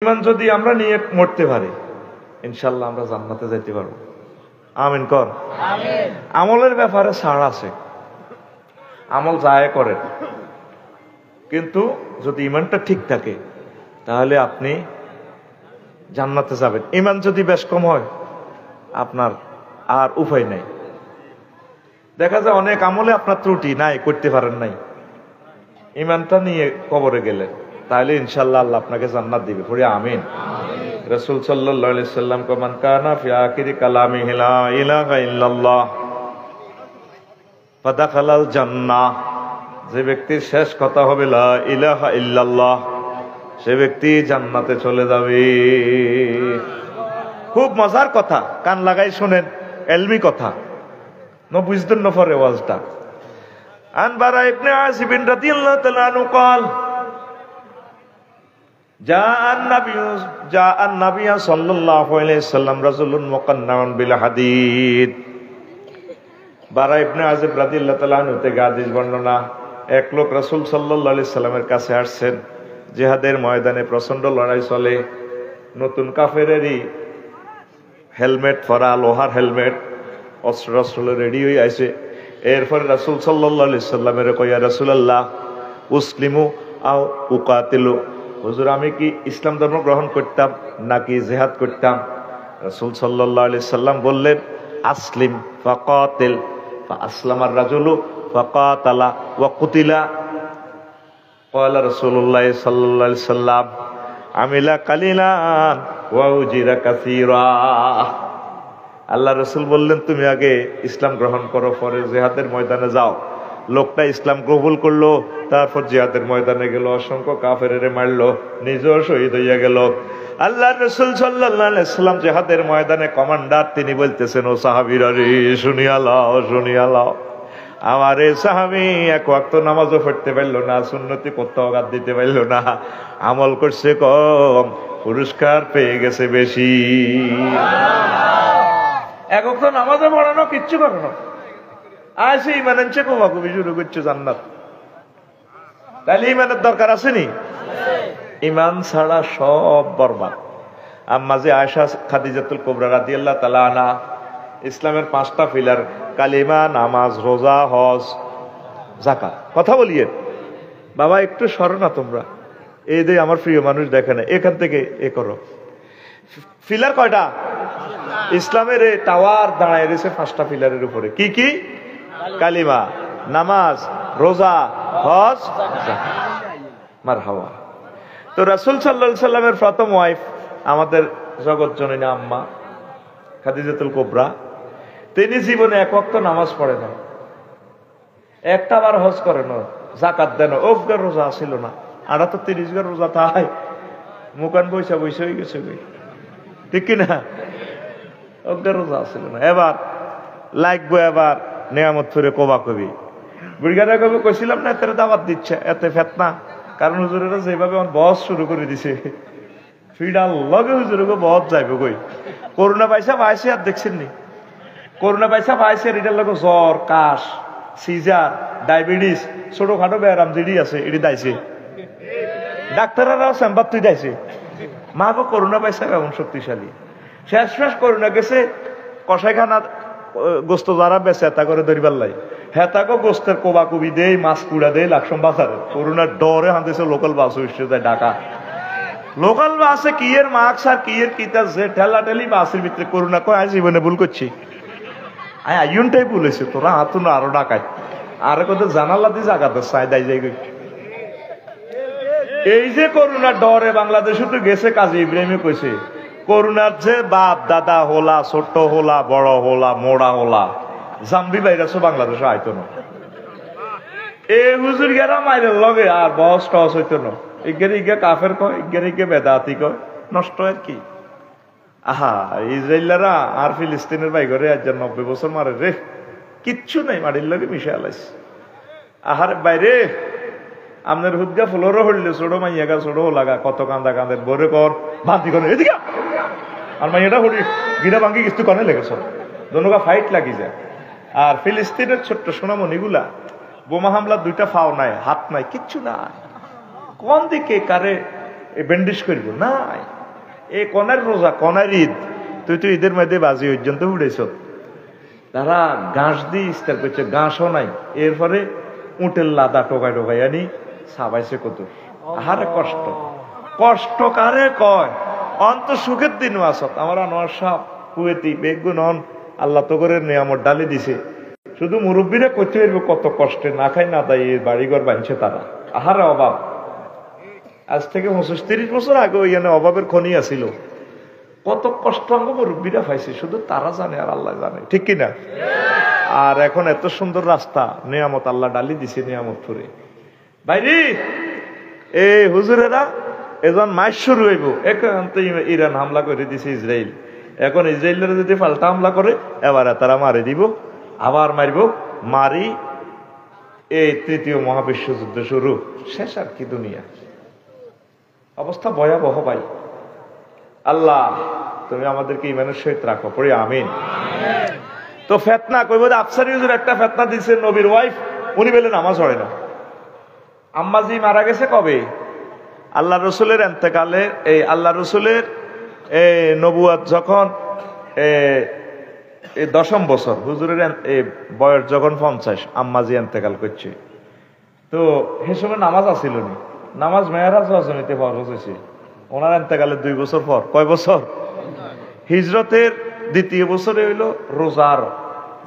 ইমান যদি আমরা নিয়ে মরতে পারি ইনশাআল্লাহ আমরা জান্নাতে যাইতে পারবো। আমিন কর। আমিন। আমলের ব্যাপারে ছাড় আছে, আমল যায় করে, কিন্তু যদি ইমানটা ঠিক থাকে তাহলে আপনি জান্নাতে যাবেন। ইমান যদি বেশ কম হয় আপনার আর উপায় নাই। দেখা যায় অনেক আমলে আপনার ত্রুটি নাই, করতে পারেন নাই, ইমানটা নিয়ে কবরে গেলেন, তাহলে ইনশাআল্লাহ আল্লাহ আপনাকে জান্নাত দিবে। পড়ি আমিন। রাসূল সাল্লাল্লাহু আলাইহি সাল্লাম কো মান কানা ফি আখিরি কালামিহি লা ইলাহা ইল্লাল্লাহ ফাদাখালাল জান্নাহ, যে ব্যক্তির শেষ কথা হবে লা ইলাহা ইল্লাল্লাহ সে ব্যক্তি জান্নাতে চলে যাবে। খুব মজার কথা, কান লাগাই শুনেন, এলমি কথা, বুঝতেন না পরে ওয়াজটা। আন বারা ইবনে আযিব রাদিয়াল্লাহু তাআলা আনহু قال جاء النبي صلى الله عليه وسلم رجل مقنع بالحديد। বারা ইবনে আযিব রাদিয়াল্লাহু তাআলা আনহু থেকে হাদিস বর্ণনা, এক লোক রাসূল সাল্লাল্লাহু আলাইহি সাল্লামের কাছে আসছেন, জিহাদের ময়দানে প্রচন্ড লড়াই চলে, নতুন কাফেরেরই হেলমেট পরা, লোহার হেলমেট, অস্ত্র রেডি হয়ে আছে। এরপরে রাসূল সাল্লাল্লাহু আলাইহি সাল্লামের কইয়া রাসূলুল্লাহ উসলিমু আও উকাতিলু, হুজুর আমি কি ইসলাম ধর্ম গ্রহণ করতাম নাকি জিহাদ করতাম? রাসূল সাল্লাল্লাহু আলাইহি সাল্লাম বললেন আসলিম ফাকাতিল, ফাআসলামার রাজুলু ফাকাতালা ওয়া কুতিলা। ক্বালা রাসূলুল্লাহ সাল্লাল্লাহু আলাইহি সাল্লাম আমিলা কালিলান ওয়া উজিরা কাসীরা। আল্লাহ রাসূল বললেন তুমি আগে ইসলাম গ্রহণ করো, পরে জিহাদের ময়দানে যাও। লোকটা ইসলাম কবুল করলো, তারপর জিহাদের ময়দানে গেল, অসংখ্য কাফেরেরে মারলো, নিজেও শহীদ হইয়া গেল। আল্লাহ রাসূল সাল্লাল্লাহু আলাইহি সাল্লাম জিহাদের ময়দানে কমান্ডার, তিনি বলতেছেন ও সাহাবীরা রে শুনিয়া লও, শুনিয়া লও, আমার এই সাহাবী এক ওয়াক্ত নামাজও পড়তে পারলো না, সুন্নতি কোথাও গাদ দিতে পারলো না, আমল করছে কম, পুরস্কার পেয়ে গেছে বেশি। এক ওয়াক্ত নামাজও পড়ানো, কিচ্ছু করানো, আসে ইমান আনছে কোবাকুবি শুরু করছে জান্নাত। তাহলে ইমানের দরকার আসেনি? ইমান ছাড়া সব বরবাদ। আম্মা যে আয়েশা খাদিজাতুল কুবরা রাদিয়াল্লাহু তাআলা আনহা, ইসলামের 5টা পিলার কালিমা, নামাজ, রোজা, হজ, যাকাত। কথা বলিয়ে বাবা একটু সরো না তোমরা, এই যে আমার প্রিয় মানুষ দেখে না, এখান থেকে এ করো। পিলার কয়টা? ইসলামের এই টাওয়ার দাঁড়ায় রয়েছে 5টা পিলারের উপরে। কি কি? কালিমা, নামাজ, রোজা, হজ, মারহাবা। তো রাসূল সাল্লাল্লাহু আলাইহি সাল্লামের প্রথম ওয়াইফ আমাদের জগৎ জননী আম্মা খাদিজাতুল কুবরা, তিনি জীবনে এক ওয়াক্ত নামাজ পড়ে না, একটা বার হজ করে না, যাকাত দেন, ওফগার রোজা ছিল না, 38 গার রোজা তাই মুকান বৈশা বৈশা হয়ে গেছে, ঠিক কিনা? ওফগার রোজা ছিল না। এবার লাগবো, এবার নিয়ামত ফিরে কোবা কবি বুড়িগারা কবি কইছিলাম না, এতে দাওয়াত দিচ্ছে, এতে ফেতনা, কারণ হুজুরেরা যেভাবে আমার বস শুরু করে দিছে, ফিডাল লগে হুজুরকে বস যাইব কই। করোনা পয়সা পাইছে আর দেখছেন নি, করোনা পয়সা পাইছে, এটার লগে জ্বর, কাশ, সিজার, ডায়াবেটিস, ছোটখাটো ব্যায়াম যেটি আছে এটি দাইছে, ডাক্তাররাও চেম্বার তুই দাইছে। মাকে করোনা পয়সা এমন শক্তিশালী, শেষ করোনা গেছে কষাইখানা গোস্ত যারা বেচে হেতা করে ধরিবার লাই, হেতাকে গোস্তের কোবাকুবি দেয়, মাছ কুড়া দেয়, লাকসম বাজারে করোনার ডরে হাঁটেছে লোকাল বাস উঠছে যায় ঢাকা। লোকাল বাসে কি এর মাস্ক আর কি এর কিতা যে ঠেলা ঠেলি বাসের ভিতরে করোনা কয় আজ জীবনে ভুল করছি, আইনটাই বলেছে তোরা হাতুন আরো ডাকায় আর কত জানালা দিয়ে জাগাতে চাই দাই যাই। এই যে করোনার ডরে বাংলাদেশে তো গেছে, কাজী ইব্রাহিমে কইছে করোনার যে বাপ দাদা হোলা, ছোট হোলা, বড় হোলা, মোড়া হোলা, জাম্বি ভাইরাস বাংলাদেশে আইতো না। এই হুজুর গেরা মাইরের লগে আর বস টস হইতো না, ইগের ইগে কাফের কয়, ইগের ইগে বেদাতি কয়, নষ্ট আর কি। আহা ইসরায়েলরা আর ফিলিস্তিনের ভাই ঘরে আজ 90 বছর মারে রে, কিচ্ছু নাই, মাটির লগে মিশে আলাইছে। আহার বাইরে আপনার হুদগা ফুলরও হইলে ছোট মাইয়াগা ছোট লাগা, কত কান্দা কান্দের বরে কর বান্তি করে এদিকে, আর মাইয়াটা হরি গিরা ভাঙ্গি কিছু কনে লেগেছ, দোনোগা ফাইট লাগি যায়। আর ফিলিস্তিনের ছোট্ট সোনামণিগুলা বোমা হামলা 2টা ফাও নাই, হাত নাই, কিচ্ছু নাই, কোন দিকে কারে ব্যান্ডেজ করব না, এই কনার রোজা, কনার ঈদ, তুই তো ঈদের মধ্যে বাজি পর্যন্ত উঠেছ। তারা ঘাস দিয়ে ইস্তার করছে, ঘাসও নাই। এরপরে উটের লাদা টোকাই টোকাই আনি সাবাইছে কত। আহারে কষ্ট, কষ্ট কারে কয়? অন্ত সুখের দিনও আসত। আমার আনোয়ার সাহ কুয়েতি বেগুন অন আল্লাহ তো করে নিয়ামত ডালি দিছে, শুধু মুরব্বীরা করতে পারবে কত কষ্টে, না খাই না তাই বাড়িঘর বাঁধছে তারা। আহারে অভাব। আজ থেকে 25-30 বছর আগে ওইখানে অভাবের খনি আসিল, কত কষ্ট আঙ্গ মুরব্বীরা পাইছে, শুধু তারা জানে আর আল্লাহ জানে, ঠিক কিনা? আর এখন এত সুন্দর রাস্তা, নিয়ামত আল্লাহ ডালি দিছে, নিয়ামত করে বাইরে এই হুজুরেরা এজন মাস শুরু হইব। এখন তো ইরান হামলা করে দিছে ইসরায়েল, এখন ইসরায়েলের যদি পাল্টা হামলা করে এবারে তারা মারি দিব, আবার মারিব, মারি এই তৃতীয় মহাবিশ্বযুদ্ধ শুরু, শেষ আর কি দুনিয়া। অবস্থা ভয়াবহ ভাই। আল্লাহ তুমি আমাদেরকে ইমানের সহিত রাখো, পড়ি আমিন। তো ফেতনা কইব, আফসারি হুজুর একটা ফেতনা দিচ্ছে, নবীর ওয়াইফ উনি বলে নামাজ পড়ে না। আম্মাজি মারা গেছে কবে? আল্লাহ রসুলের এন্তেকালে, এই আল্লাহ রসুলের নবুয়াত যখন 10ম বছর, হুজুরের বয়স যখন 50, আম্মাজি এন্তেকাল করছে। তো সে সময় নামাজ আসিল নি, নামাজ মেয়েরাজ রজনীতে ফরজ হয়েছে ওনার এন্তেকালের 2 বছর পর। কয় বছর? হিজরতের 2য় বছরে হইল রোজার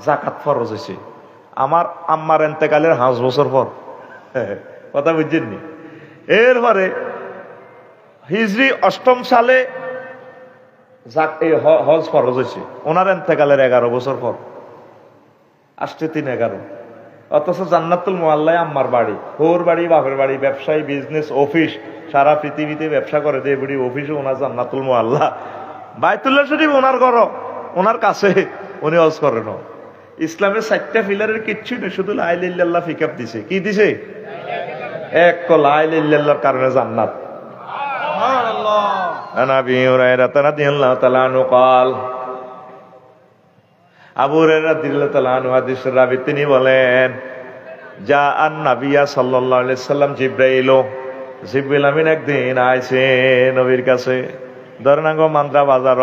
জাকাত ফরজ হয়েছে। আমার আম্মার এন্তেকালের 5 বছর পর। কথা বুঝছেননি? এরপরে হিজরি 8ম সালে হজ ফরজ হয়েছে, ওনার এন্তেকালের 11 বছর পর। 8-3-11। অথচ জান্নাতুল মুআল্লায় আম্মার বাড়ি, ওর বাড়ি, বাপের বাড়ি, ব্যবসায়ী, বিজনেস, অফিস, সারা পৃথিবীতে ব্যবসা করে দিয়ে বুড়ি অফিসে ওনার জান্নাতুল মুআল্লা। বাইতুল্লাহ শরীফ ওনার ঘর, ওনার কাছে, উনি হজ করেন। ইসলামের 4টা পিলারের কিচ্ছু নেই, শুধু লা ইলাহা ইল্লাল্লাহ ফিকাপ দিছে। কি দিছে? এক লা ইলাহা ইল্লাল্লাহর কারণে জান্নাত। সুবহানাল্লাহ। আন আবি হুরায়রা রাদিয়াল্লাহু তাআলা আনহু قال, আবু হুরায়রা রাদিয়াল্লাহু তাআলা আনহু হাদিসের রাবী, তিনি বলেন, যা আন নবিয়া সাল্লাল্লাহু আলাইহি সাল্লাম জিবরাইল, জিবরিল আমিন একদিন আইছে নবীর কাছে। ধরেন আঙ্গ মান্দ্রা বাজার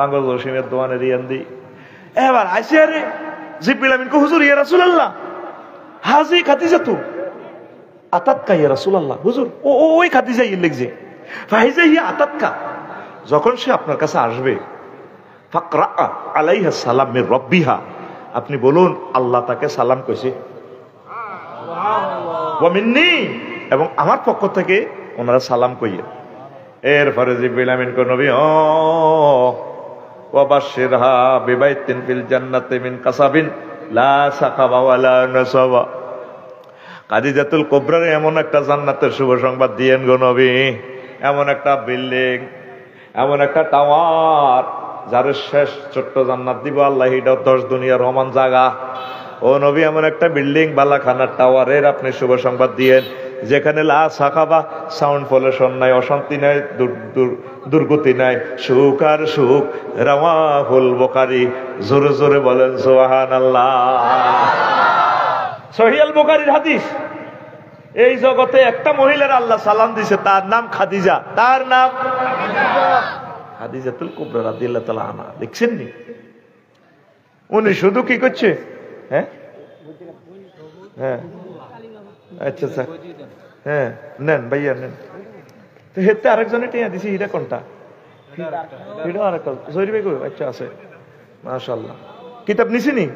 আঙ্গ জসিমের দোকানে রিয়ান্দি, এবার আইছে আরে জিবরিল আমিন কো, হুজুর ইয়া রাসূলুল্লাহ হাজি খাদিজা তু আতাতকা ইয়া রাসূলুল্লাহ। হুজুর ওই খাদিজা ইয়ে লিখছে, ফাইজা ইয়া আতাতকা, যখন সে আপনার কাছে আসবে, ফাকরা আলাইহা সালাম মির রাব্বিহা, আপনি বলুন আল্লাহ তাকে সালাম কইছে, সুবহানাল্লাহ, ওয়া মিন্নি, এবং আমার পক্ষ থেকে ওনারা সালাম কইয়ে। এরপরে জিবরিল আমিন কো, নবী ওয়া বাশশিরহা বিবাইতিন ফিল জান্নাতি মিন কাসাবিন লা সাকাবা ওয়ালা নাসাবা। খাদিজাতুল কুবরার এমন একটা জান্নাতের শুভ সংবাদ দিয়েন গো নবী, এমন একটা বিল্ডিং, এমন একটা টাওয়ার, যার শেষ ছোট্ট জান্নাত দিব আল্লাহ, এটা 10 দুনিয়ার রহমান জায়গা। ও নবী, এমন একটা বিল্ডিং, বালাখানার টাওয়ারের আপনি শুভ সংবাদ দিয়েন, যেখানে লা সাকাবা, সাউন্ড পলিউশন নাই, অশান্তি নাই, দুর্গতি নাই, সুখ আর সুখ। রাওয়াহুল বুখারী, জোরে জোরে বলেন সুবহানাল্লাহ। সহিহ আল বুখারীর হাদিস। এই জগতে একটা মহিলার আল্লাহ সালাম দিছে, তার নাম খাদিজা, তার নাম খাদিজাতুল কুবরা রাদিয়াল্লাহু তাআলা আনহা। দেখছেন নি উনি শুধু কি করছে? হ্যাঁ হ্যাঁ, আচ্ছা আচ্ছা, হ্যাঁ নেন ভাইয়া নেন। তো হেতে আরেকজনে টিয়া দিছি, এটা কোনটা? এটা আরেকটা জহির ভাই কই? আচ্ছা আছে, মাশাআল্লাহ। কিতাব নিছিনি?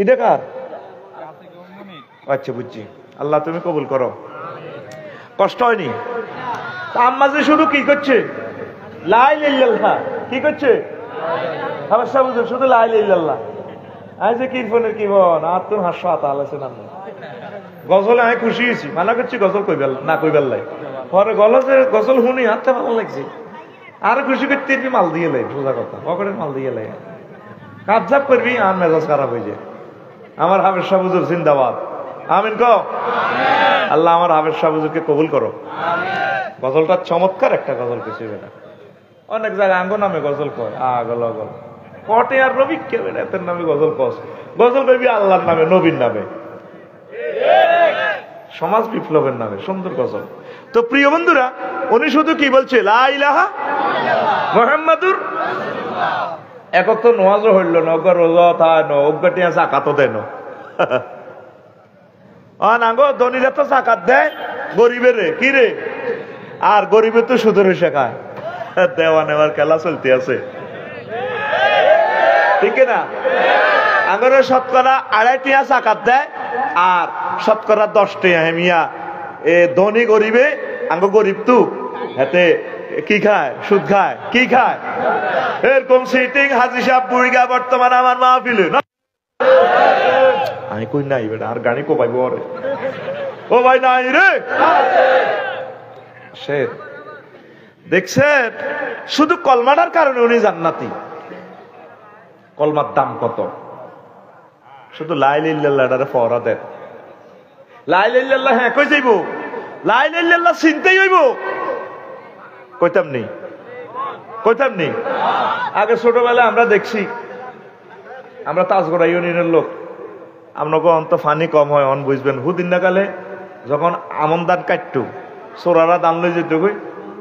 এটা কার? আচ্ছা বুঝছি। আল্লাহ তুমি কবুল করো। কষ্ট হয়নি? আম্মা যে শুধু কি করছে? লা ইলাহা ইল্লাল্লাহ। কি করছে? আমার সাহেব শুধু লা ইলাহা ইল্লাল্লাহ। আজ কি ফোনের কি বল আর তুমি হাসা তাহলে নাম গজলে আমি খুশি হয়েছি, মানা করছি গজল কইবেল না কইবেল লাই, পরে গজল শুনি হাতে ভালো লাগছে, আর খুশি করতে মাল দিয়ে লাই, সোজা কথা পকেটের মাল দিয়ে লাই, কাবজাব করবি আর মেজাজ খারাপ হয়ে যায়। আমার হাফেজ সাহেব হুজুর জিন্দাবাদ, আমিন কও। আল্লাহ আমার হাফেজ সাহেব হুজুরকে কবুল করো। গজলটা চমৎকার একটা গজল কিছু বেটা, অনেক জায়গায় আঙ্গ নামে গজল কয়, গল গল কটে আর রবি কে বেটা এতের নামে গজল কস, গজল করবি আল্লাহর নামে, নবীর নামে। সমাজ বিপ্লবের নামে, সুন্দর গজল। তো প্রিয় বন্ধুরা, উনি শুধু কি বলছে, লা ইলাহা মুহাম্মাদুর। এখন তো নোয়াজও হইল না, অজ্ঞ রোজা থায় ন, অজ্ঞাটি জাকাতও দেয় না। ধনীরা তো জাকাত দেয়, গরিবের কি রে, আর গরিবের তো সুদের শেখায়, দেওয়া নেওয়ার খেলা চলতে আছে, ঠিক না? আঙ্গর শতকরা 2.5 টিয়া জাকাত দেয়, আর শতকরা 10 টিয়া হেমিয়া এ ধনী গরিবে, আঙ্গ গরিব তো হাতে কি খায়, সুদ খায়, কি খায়, এরকম সিটিং হাজি সাহেব বুড়িগা বর্তমানে আমার মাহফিলে আমি কই নাই বেটা, আর গাড়ি কোপাইব রে, ও ভাই নাই রে। সে দেখছেন, শুধু কলমাটার কারণে উনি জান্নাতি। কলমার দাম কত? শুধু লা ইলাহা ইল্লাল্লাহরে ফওরা দেন, লা ইলাহা ইল্লাল্লাহ হ্যাঁ কই যাইব, লা ইলাহা ইল্লাল্লাহ চিনতেই হইব। কইতাম নি আগে ছোটবেলায় আমরা দেখছি, আমরা তাজগড়া ইউনিয়নের লোক, আপনাকে অন্ত ফানি কম হয়, অন বুঝবেন। হুদিন নাকালে যখন আমন দান কাটতো, সোরারা দান লই যেত,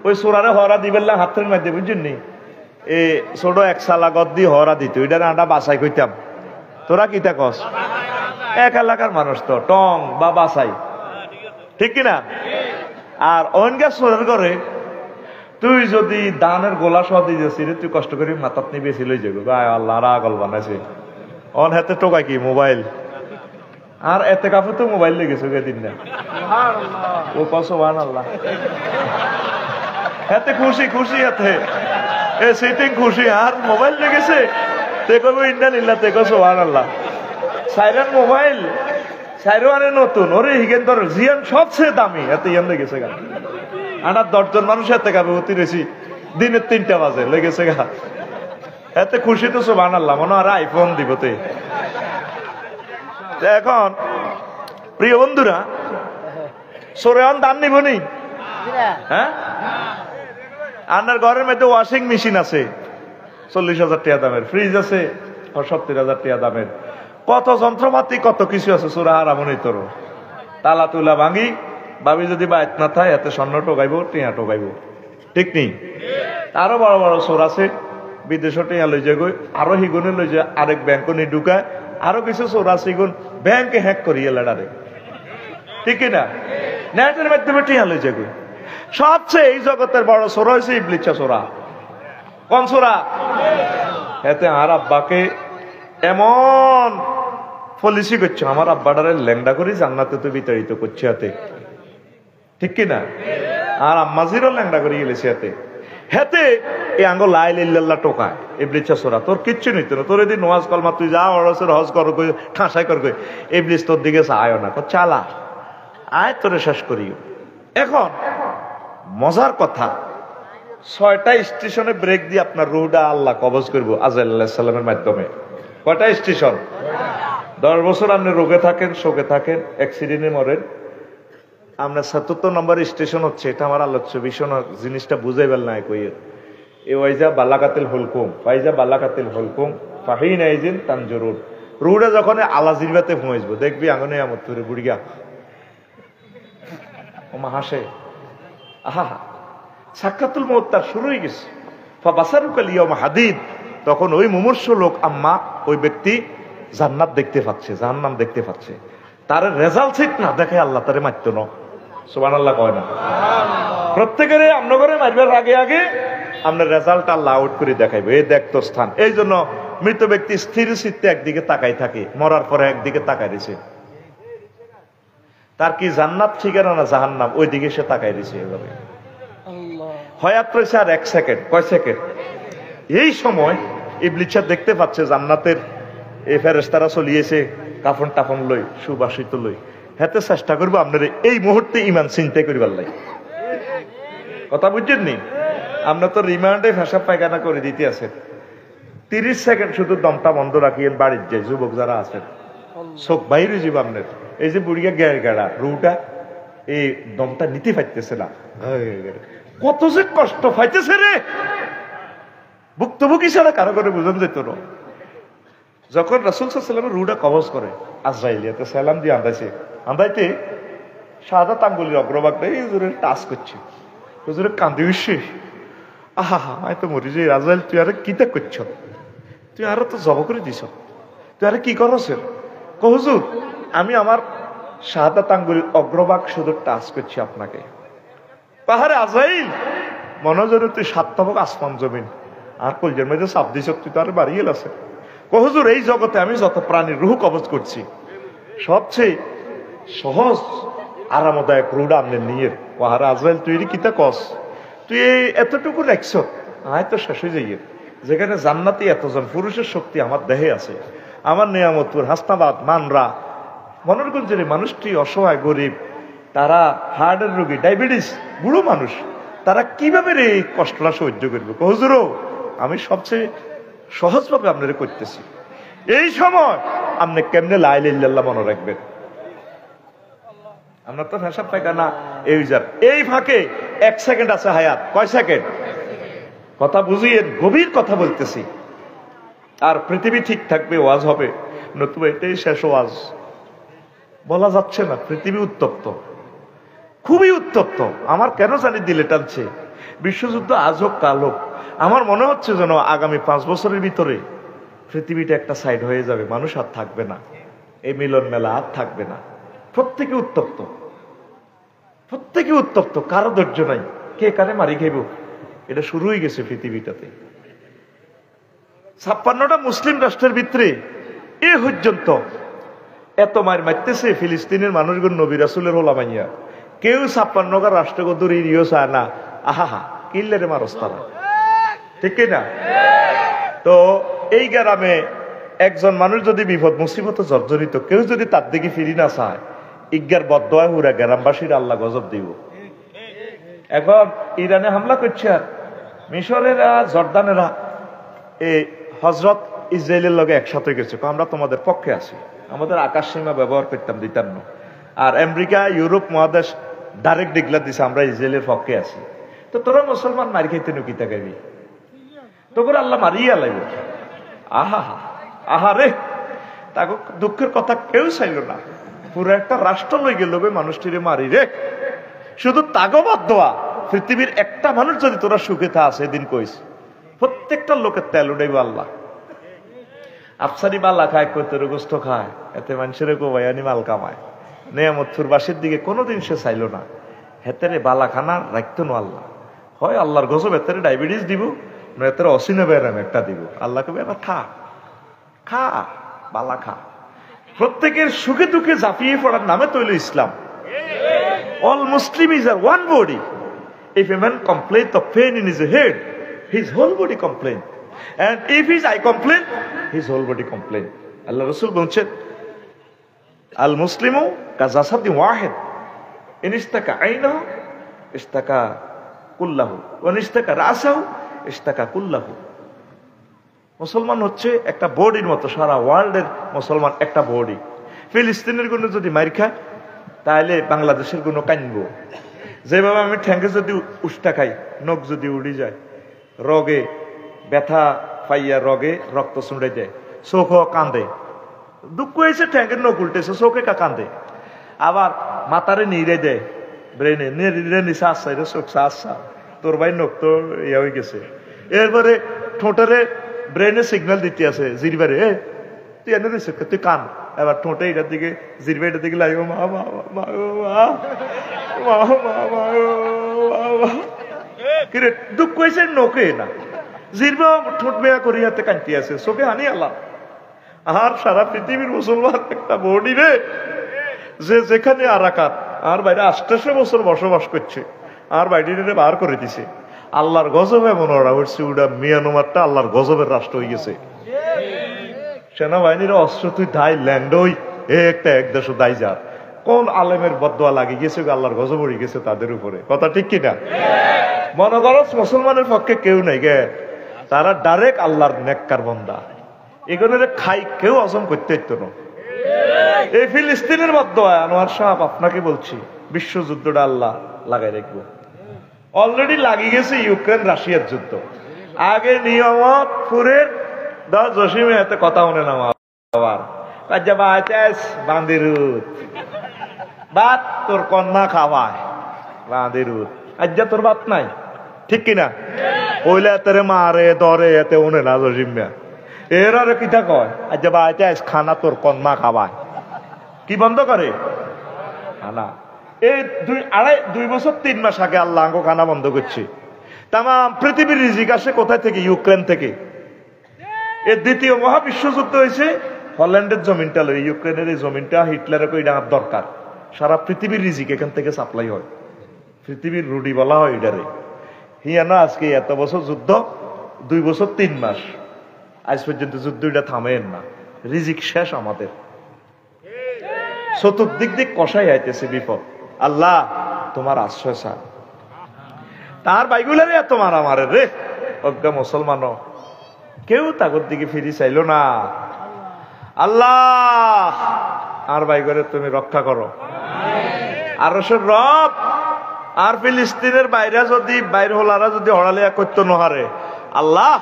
ওই সোরারে হরা দিবেন হাতের মাধ্যমে, বুঝছেন নি, এ ছোট 1 সালা গদ দিয়ে হরা দিত, ওইটার আটা বাসাই কইতাম। তোরা কিতা কস? এক এলাকার মানুষ তো টং বা বাসাই, ঠিক কিনা? আর অনগা সোরার করে তুই যদি দানের গোলা সহ দিয়েছি রে, তুই কষ্ট করে মাথাত নিয়ে বেশি লই যাবো, আল্লাহ রাগল বানাইছে। অন হাতে টোকা কি মোবাইল, আর এতে কাপড় তো মোবাইল লেগেছে দিন না, ও কসবান আল্লাহ হাতে খুশি খুশি, হাতে এ সিটিং খুশি, আর মোবাইল লেগেছে, তে কবে ইন্ডিয়ান ইল্লা, তে কসবান আল্লাহ। সাইরান মোবাইল সাইরানে নতুন, ওরে হিগেন ধর জিয়ান সবচেয়ে দামি, এতে ইয়ান লেগেছে গা। আনার 10 জন মানুষ এতে কাবে অতি রেছি, দিনের 3টা বাজে লেগেছে গা, এতে খুশি তো সুবহান আল্লাহ, মনে আর আইফোন দিবতে। এখন প্রিয় বন্ধুরা, সোরেন দান নিবনি, হ্যাঁ? আপনার ঘরের মধ্যে ওয়াশিং মেশিন আছে 40,000 টাকা দামের, ফ্রিজ আছে 70,000 টাকা দামের, কত যন্ত্রপাতি কত কিছু আছে, সুরা হারামনি তোর তালা তুলা ভাঙি, ভাবি যদি বাইত না থাকে এতে স্বর্ণ টোকাইব, টিয়া টোকাইব, ঠিক নেই? আরো বড় বড় সোর আছে, বিদেশে টিয়া লই যায়, আরো হিগুনে লই যায়, আরেক ব্যাংক নি ঢুকায়, আরো কিছু সোর আছে ব্যাংকে হ্যাক করিয়ে লেডারে, ঠিক না? নেটের মাধ্যমে টিয়া লই যায়। সবচেয়ে এই জগতের বড় সোরা হয়েছে ইবলিচ্ছা সোরা। কোন সোরা? এতে আর আব্বাকে এমন পলিসি করছে, আমার আব্বাটারে ল্যাংডা করে জান্নাতে তো বিতাড়িত করছে হাতে, ঠিক কিনা? আর আম্মাজিরও ল্যাংডা করে গেলেছে হাতে, হেতে এই আঙ্গ লা ইলাহা ইল্লাল্লাহ টোকায় ইবলিচ্ছা সোরা। তোর কিচ্ছু নিত না, তোর এদিন নোয়াজ কলমা তুই যা অরসের হজ কর, ঠাঁসাই কর, ইবলিস তোর দিকে আয় না, চালা আয় তোরে শেষ করিও। এখন মজার কথা, 6টা স্টেশনে ব্রেক দিয়ে আপনার রুহটা আল্লাহ কবজ করবো আজরাইল আলাইহিস সালামের মাধ্যমে। কয়টা স্টেশন? 10 বছর আপনি রোগে থাকেন, শোকে থাকেন, অ্যাক্সিডেন্টে মরেন, আপনার 77 নম্বর স্টেশন হচ্ছে, এটা আমার আলোচ্য বিষয় না, জিনিসটা বুঝাই বেল নাই কইয়ের। এ ওয়াইজা বালাকাতিল হুলকুম, ফাইজা বালাকাতিল হুলকুম ফাহিন আইজিন তানজুরুন। রুহটা যখন আলাজিরবাতে পৌঁছবো, দেখবি আঙ্গনে আমত করে বুড়িয়া ওমা হাসে, আহা সাক্ষাতুল মউত তার শুরু হয়ে গেছে। ফাবাসারুকাল ইয়াউমা হাদিদ, তখন ওই মুমূর্ষ লোক আম্মা, ওই ব্যক্তি জান্নাত দেখতে পাচ্ছে, জাহান্নাম দেখতে পাচ্ছে, তার রেজাল্ট ঠিক না দেখে আল্লাহ তারে মারতো না, সুবহানাল্লাহ কয় না? প্রত্যেকের আমনগরে মারবার আগে আগে আপনার রেজাল্ট আল্লাহ আউট করে দেখাইবে, এই দেখ তোর স্থান। এই জন্য মৃত ব্যক্তি স্থির চিত্তে একদিকে তাকাই থাকে, মরার পরে একদিকে তাকাই দিছে, তার কি জান্নাত ঠিকানা না জাহান্নাম, ওই দিকে সে তাকাই দিছে। এভাবে হয়াত রয়েছে আর 1 সেকেন্ড, কয় সেকেন্ড? এই সময় ইবলিস দেখতে পাচ্ছে জান্নাতের এই ফেরেশতারা চলিয়েছে কাফন টাফন লই, সুবাসিত লই, হেতে চেষ্টা করবো আপনার এই মুহূর্তে ইমান চিন্তা করিবার লাই। কথা বুঝছেন নি? আপনার তো রিমান্ডে ফেসাব পায়খানা করে দিতে আছেন, 30 সেকেন্ড শুধু দমটা বন্ধ রাখিয়েন, বাড়ির যে যুবক যারা আছেন চোখ বাইরে যাব আপনার। এই যে বুড়িয়া গেড় গেড়া রুটা, এই দমটা নিতে পারতেছে না, কত যে কষ্ট পাইতেছে রে, ভুক্তভোগী ছাড়া কারো করে বুঝান যেত না। যখন রাসূল সাল্লাল্লাহু আলাইহি ওয়াসাল্লাম রুটা কবজ করে, আজরাইল এত সালাম দিয়ে আন্দাইছে, আন্দাইতে শাহাদাত আঙ্গুলের অগ্রভাগটা এই হুজুরের টাচ করছে, হুজুরের কান্দি উঠছে, আহা হা আমি তো মরি যে রাজাইল, তুই আরে কি তা করছ, তুই আরো তো জব করে দিছ, তুই আরে কি করছ? হুজুর আমি আমার শাহাদাত আঙ্গুলের অগ্রভাগ শুধু টাচ করছি আপনাকে। পাহাড়ে আজাইল মনোজরে তুই 7টা ভাগ আসমান জমিন আর কলজের মধ্যে চাপ দিছ, তুই তো আর বাড়িয়ে আছে। হুজুর এই জগতে আমি যত প্রাণীর রুহ কবজ করছি সবচেয়ে সহজ আরামদায়ক রুড আমনে নিয়ে। পাহাড়ে আজরাইল তুই কিতা কস, তুই এই এতটুকু রাখছ, আয় তো শেষ হয়ে যাইয়ে। যেখানে জান্নাতি এতজন পুরুষের শক্তি আমার দেহে আছে, আমার নিয়ামতপুর, হাসনাবাদ, মানরা, মনোরগঞ্জের মানুষটি অসহায় গরিব, তারা হার্টের রোগী, ডায়াবেটিস, বুড়ো মানুষ, তারা কিভাবে এই কষ্টটা সহ্য করবে? হুজুরও আমি সবচেয়ে সহজভাবে আপনারা করতেছি। এই সময় আপনি কেমনে লা ইলাহা ইল্লাল্লাহ মনে রাখবেন? আমরা তো হিসাব পাই না এই ফাঁকে 1 সেকেন্ড আছে হায়াত। কয় সেকেন্ড? কথা বুঝিয়ে গভীর কথা বলতেছি। আর পৃথিবী ঠিক থাকবে, ওয়াজ হবে, নতুবা এটাই শেষ ওয়াজ। বলা যাচ্ছে না, পৃথিবী উত্তপ্ত, খুবই উত্তপ্ত। আমার কেন জানি দিলে টানছে, বিশ্বযুদ্ধ আজ হোক কাল হোক। আমার মনে হচ্ছে যেন আগামী 5 বছরের ভিতরে পৃথিবীটা একটা সাইড হয়ে যাবে, মানুষ আর থাকবে না, এই মিলন মেলা আর থাকবে না। প্রত্যেকে উত্তপ্ত, প্রত্যেকে উত্তপ্ত, কারো ধৈর্য নাই, কে কারে মারি খাইব, এটা শুরু হয়ে গেছে পৃথিবীটাতে। 56টা মুসলিম রাষ্ট্রের ভিতরে এ পর্যন্ত এত মার মারতেছে ফিলিস্তিনের মানুষগুলো নবী রাসূলের ওলামাইয়া। কেউ 56টা রাষ্ট্রকে দূরে ইয়ে চায় না, আহা কিল্লারে মারস তারা, ঠিক না? তো এই গ্রামে একজন মানুষ যদি বিপদ মুসিবতে জর্জরিত, কেউ যদি তার দিকে ফিরি না চায়, ইজ্ঞার বদদোয়া হুরা গ্রামবাসীর আল্লাহ গজব দিব। এখন ইরানে হামলা করছে, আর মিশরেরা, জর্দানেরা এই হজরত ইসরায়েলের লগে একসাথে গেছে, আমরা তোমাদের পক্ষে আছি, আমাদের আকাশ সীমা ব্যবহার করতাম দিতাম না। আর আমেরিকা, ইউরোপ মহাদেশ ডাইরেক্ট ডিক্লার দিছে আমরা ইসরায়েলের পক্ষে আছি। তো তোরা মুসলমান মারি খাইতে নুকিতা গাবি, তোর আল্লাহ মারিয়া লাগবে। আহা আহা রে, তাকে দুঃখের কথা কেউ চাইল না, পুরো একটা রাষ্ট্র লই গেল মানুষটিরে মারি রে। শুধু তাগবাদ দেওয়া, পৃথিবীর একটা মানুষ যদি তোরা সুখে থা সেদিন কইস, প্রত্যেকটা লোকের তেল উঠাইব আল্লাহ। আফসারি বাল্লা খায়, কৈতর গোস্ত খায়, এতে মানুষের কোবাইয়ানি মাল কামায়। নেয়ামতপুর বাসীর দিকে কোনোদিন সে চাইল না, হেতেরে বালা খানা রাখতো না আল্লাহ। হয় আল্লাহর গজব এতেরে ডায়াবেটিস দিব, না এতেরে অসিনে ব্যারাম একটা দিব। আল্লাহ কবে এবার খা খা, বালা খা। প্রত্যেকের সুখে দুঃখে ঝাঁপিয়ে পড়ার নামে তৈল ইসলাম। All Muslims are one body. If a man complains of pain in his head, his whole body complains. And if his eye complain, his whole body complain. Allah Rasul বলছেন, আল মুসলিমু কাজাসাদি ওয়াহিদ, ইন ইস্তাকা আইনাহু ইস্তাকা কুল্লাহু, ওয়া ইন ইস্তাকা রাসাহু ইস্তাকা কুল্লাহু। মুসলমান হচ্ছে একটা বডির মতো, সারা ওয়ার্ল্ডের মুসলমান একটা বডি। ফিলিস্তিনের গুলো যদি মার খায়, তাহলে বাংলাদেশের গুলো কানবো। যেভাবে আমি ঠ্যাঙ্গে যদি উষ্টা খাই, নখ যদি উড়ি যায়, রগে ব্যথা পাইয়া রগে রক্ত চুঁড়ে যায়, চোখ কান্দে, দুঃখ হয়েছে ঠ্যাঙ্গের নখ উল্টেছে, চোখে কান্দে। আবার মাথারে নিড়ে দেয়, ব্রেনে নিড়ে নিচে আসছে, এটা চোখ আসছা, তোর ভাই নখ তো ইয়ে হয়ে গেছে। এরপরে ঠোঁটারে ব্রেনে সিগন্যাল দিতে আছে, জিরবারে এ তুই এনে দিস, তুই কান। এবার ঠোঁটে এটার দিকে, জিরবা এটার দিকে লাগবে, মা মা মা মা মা। কিরে দুঃখ হয়েছে নখে না, জিরবা ঠোঁট বেয়া করি হাতে কান্তি আছে, চোখে হানি আল্লাহ। আর সারা পৃথিবীর মুসলমান একটা বডি রে, যে যেখানে আরাকাত আর বাইরে 28 বছর বসবাস করছে, আর বাইরে বার করে দিছে। আল্লাহর গজব এমন ওরা উঠছে, ওটা মিয়ানমারটা আল্লাহর গজবের রাষ্ট্র হয়ে গেছে। সেনাবাহিনীর অস্ত্র তুই দায় ল্যান্ড ওই একটা এক দেশ দায় যার, কোন আলেমের বদদোয়া লাগে গেছে, আল্লাহর গজব হয়ে গেছে তাদের উপরে। কথা ঠিক কিনা? মনে করো মুসলমানের পক্ষে কেউ নাই গে, তারা ডাইরেক্ট আল্লাহর নেককার বান্দা, এগুলো খাই কেউ হজম করতে হইতো না। এই ফিলিস্তিনের বদদোয়া আনোয়ার সাহেব আপনাকে বলছি, বিশ্বযুদ্ধটা আল্লাহ লাগাই রাখবো। অলরেডি লাগিয়ে গেছে ইউক্রেন রাশিয়ার যুদ্ধ। আগে নিয়ামতপুরের জসিমে এতে কথা মনে না, আবার বান্দিরুত ভাত তোর কন্যা খাওয়ায় রাঁধের আজ্জা তোর ভাত নাই, ঠিক কিনা? ওইলে তোরে মারে দরে এতে উনে না জসিমিয়া এর আরে কিতা কয় আজ্জা বাড়িতে আজ খানা তোর কন্যা খাওয়ায়। কি বন্ধ করে? খানা। এই 2 বছর 3 মাস আগে আল্লাহ খানা বন্ধ করছে। তাম পৃথিবীর রিজিক আসে কোথায় থেকে? ইউক্রেন থেকে। এর দ্বিতীয় মহাবিশ্বযুদ্ধ হয়েছে হল্যান্ডের জমিনটা লই, ইউক্রেনের এই জমিনটা হিটলারের কই ডাঙার দরকার। সারা পৃথিবীর রিজিক এখান থেকে সাপ্লাই হয়, পৃথিবীর রুডি বলা হয় এটারে। হিয়ানো আজকে এত বছর যুদ্ধ, 2 বছর 3 মাস আজ পর্যন্ত যুদ্ধ এটা থামেন না। রিজিক শেষ আমাদের, চতুর্দিক দিক কষাই আইতেছে বিপদ। আল্লাহ তোমার আশ্রয় চায়। তার বাইগুলারে এত মারামারে রে, অজ্ঞা মুসলমান কেউ তাগর দিকে ফিরি চাইল না। আল্লাহ আর বাইগরে তুমি রক্ষা করো। আরশের রব আর ফিলিস্তিনের বাইর হলারা যদি হড়ালিয়া করতে নহারে, আল্লাহ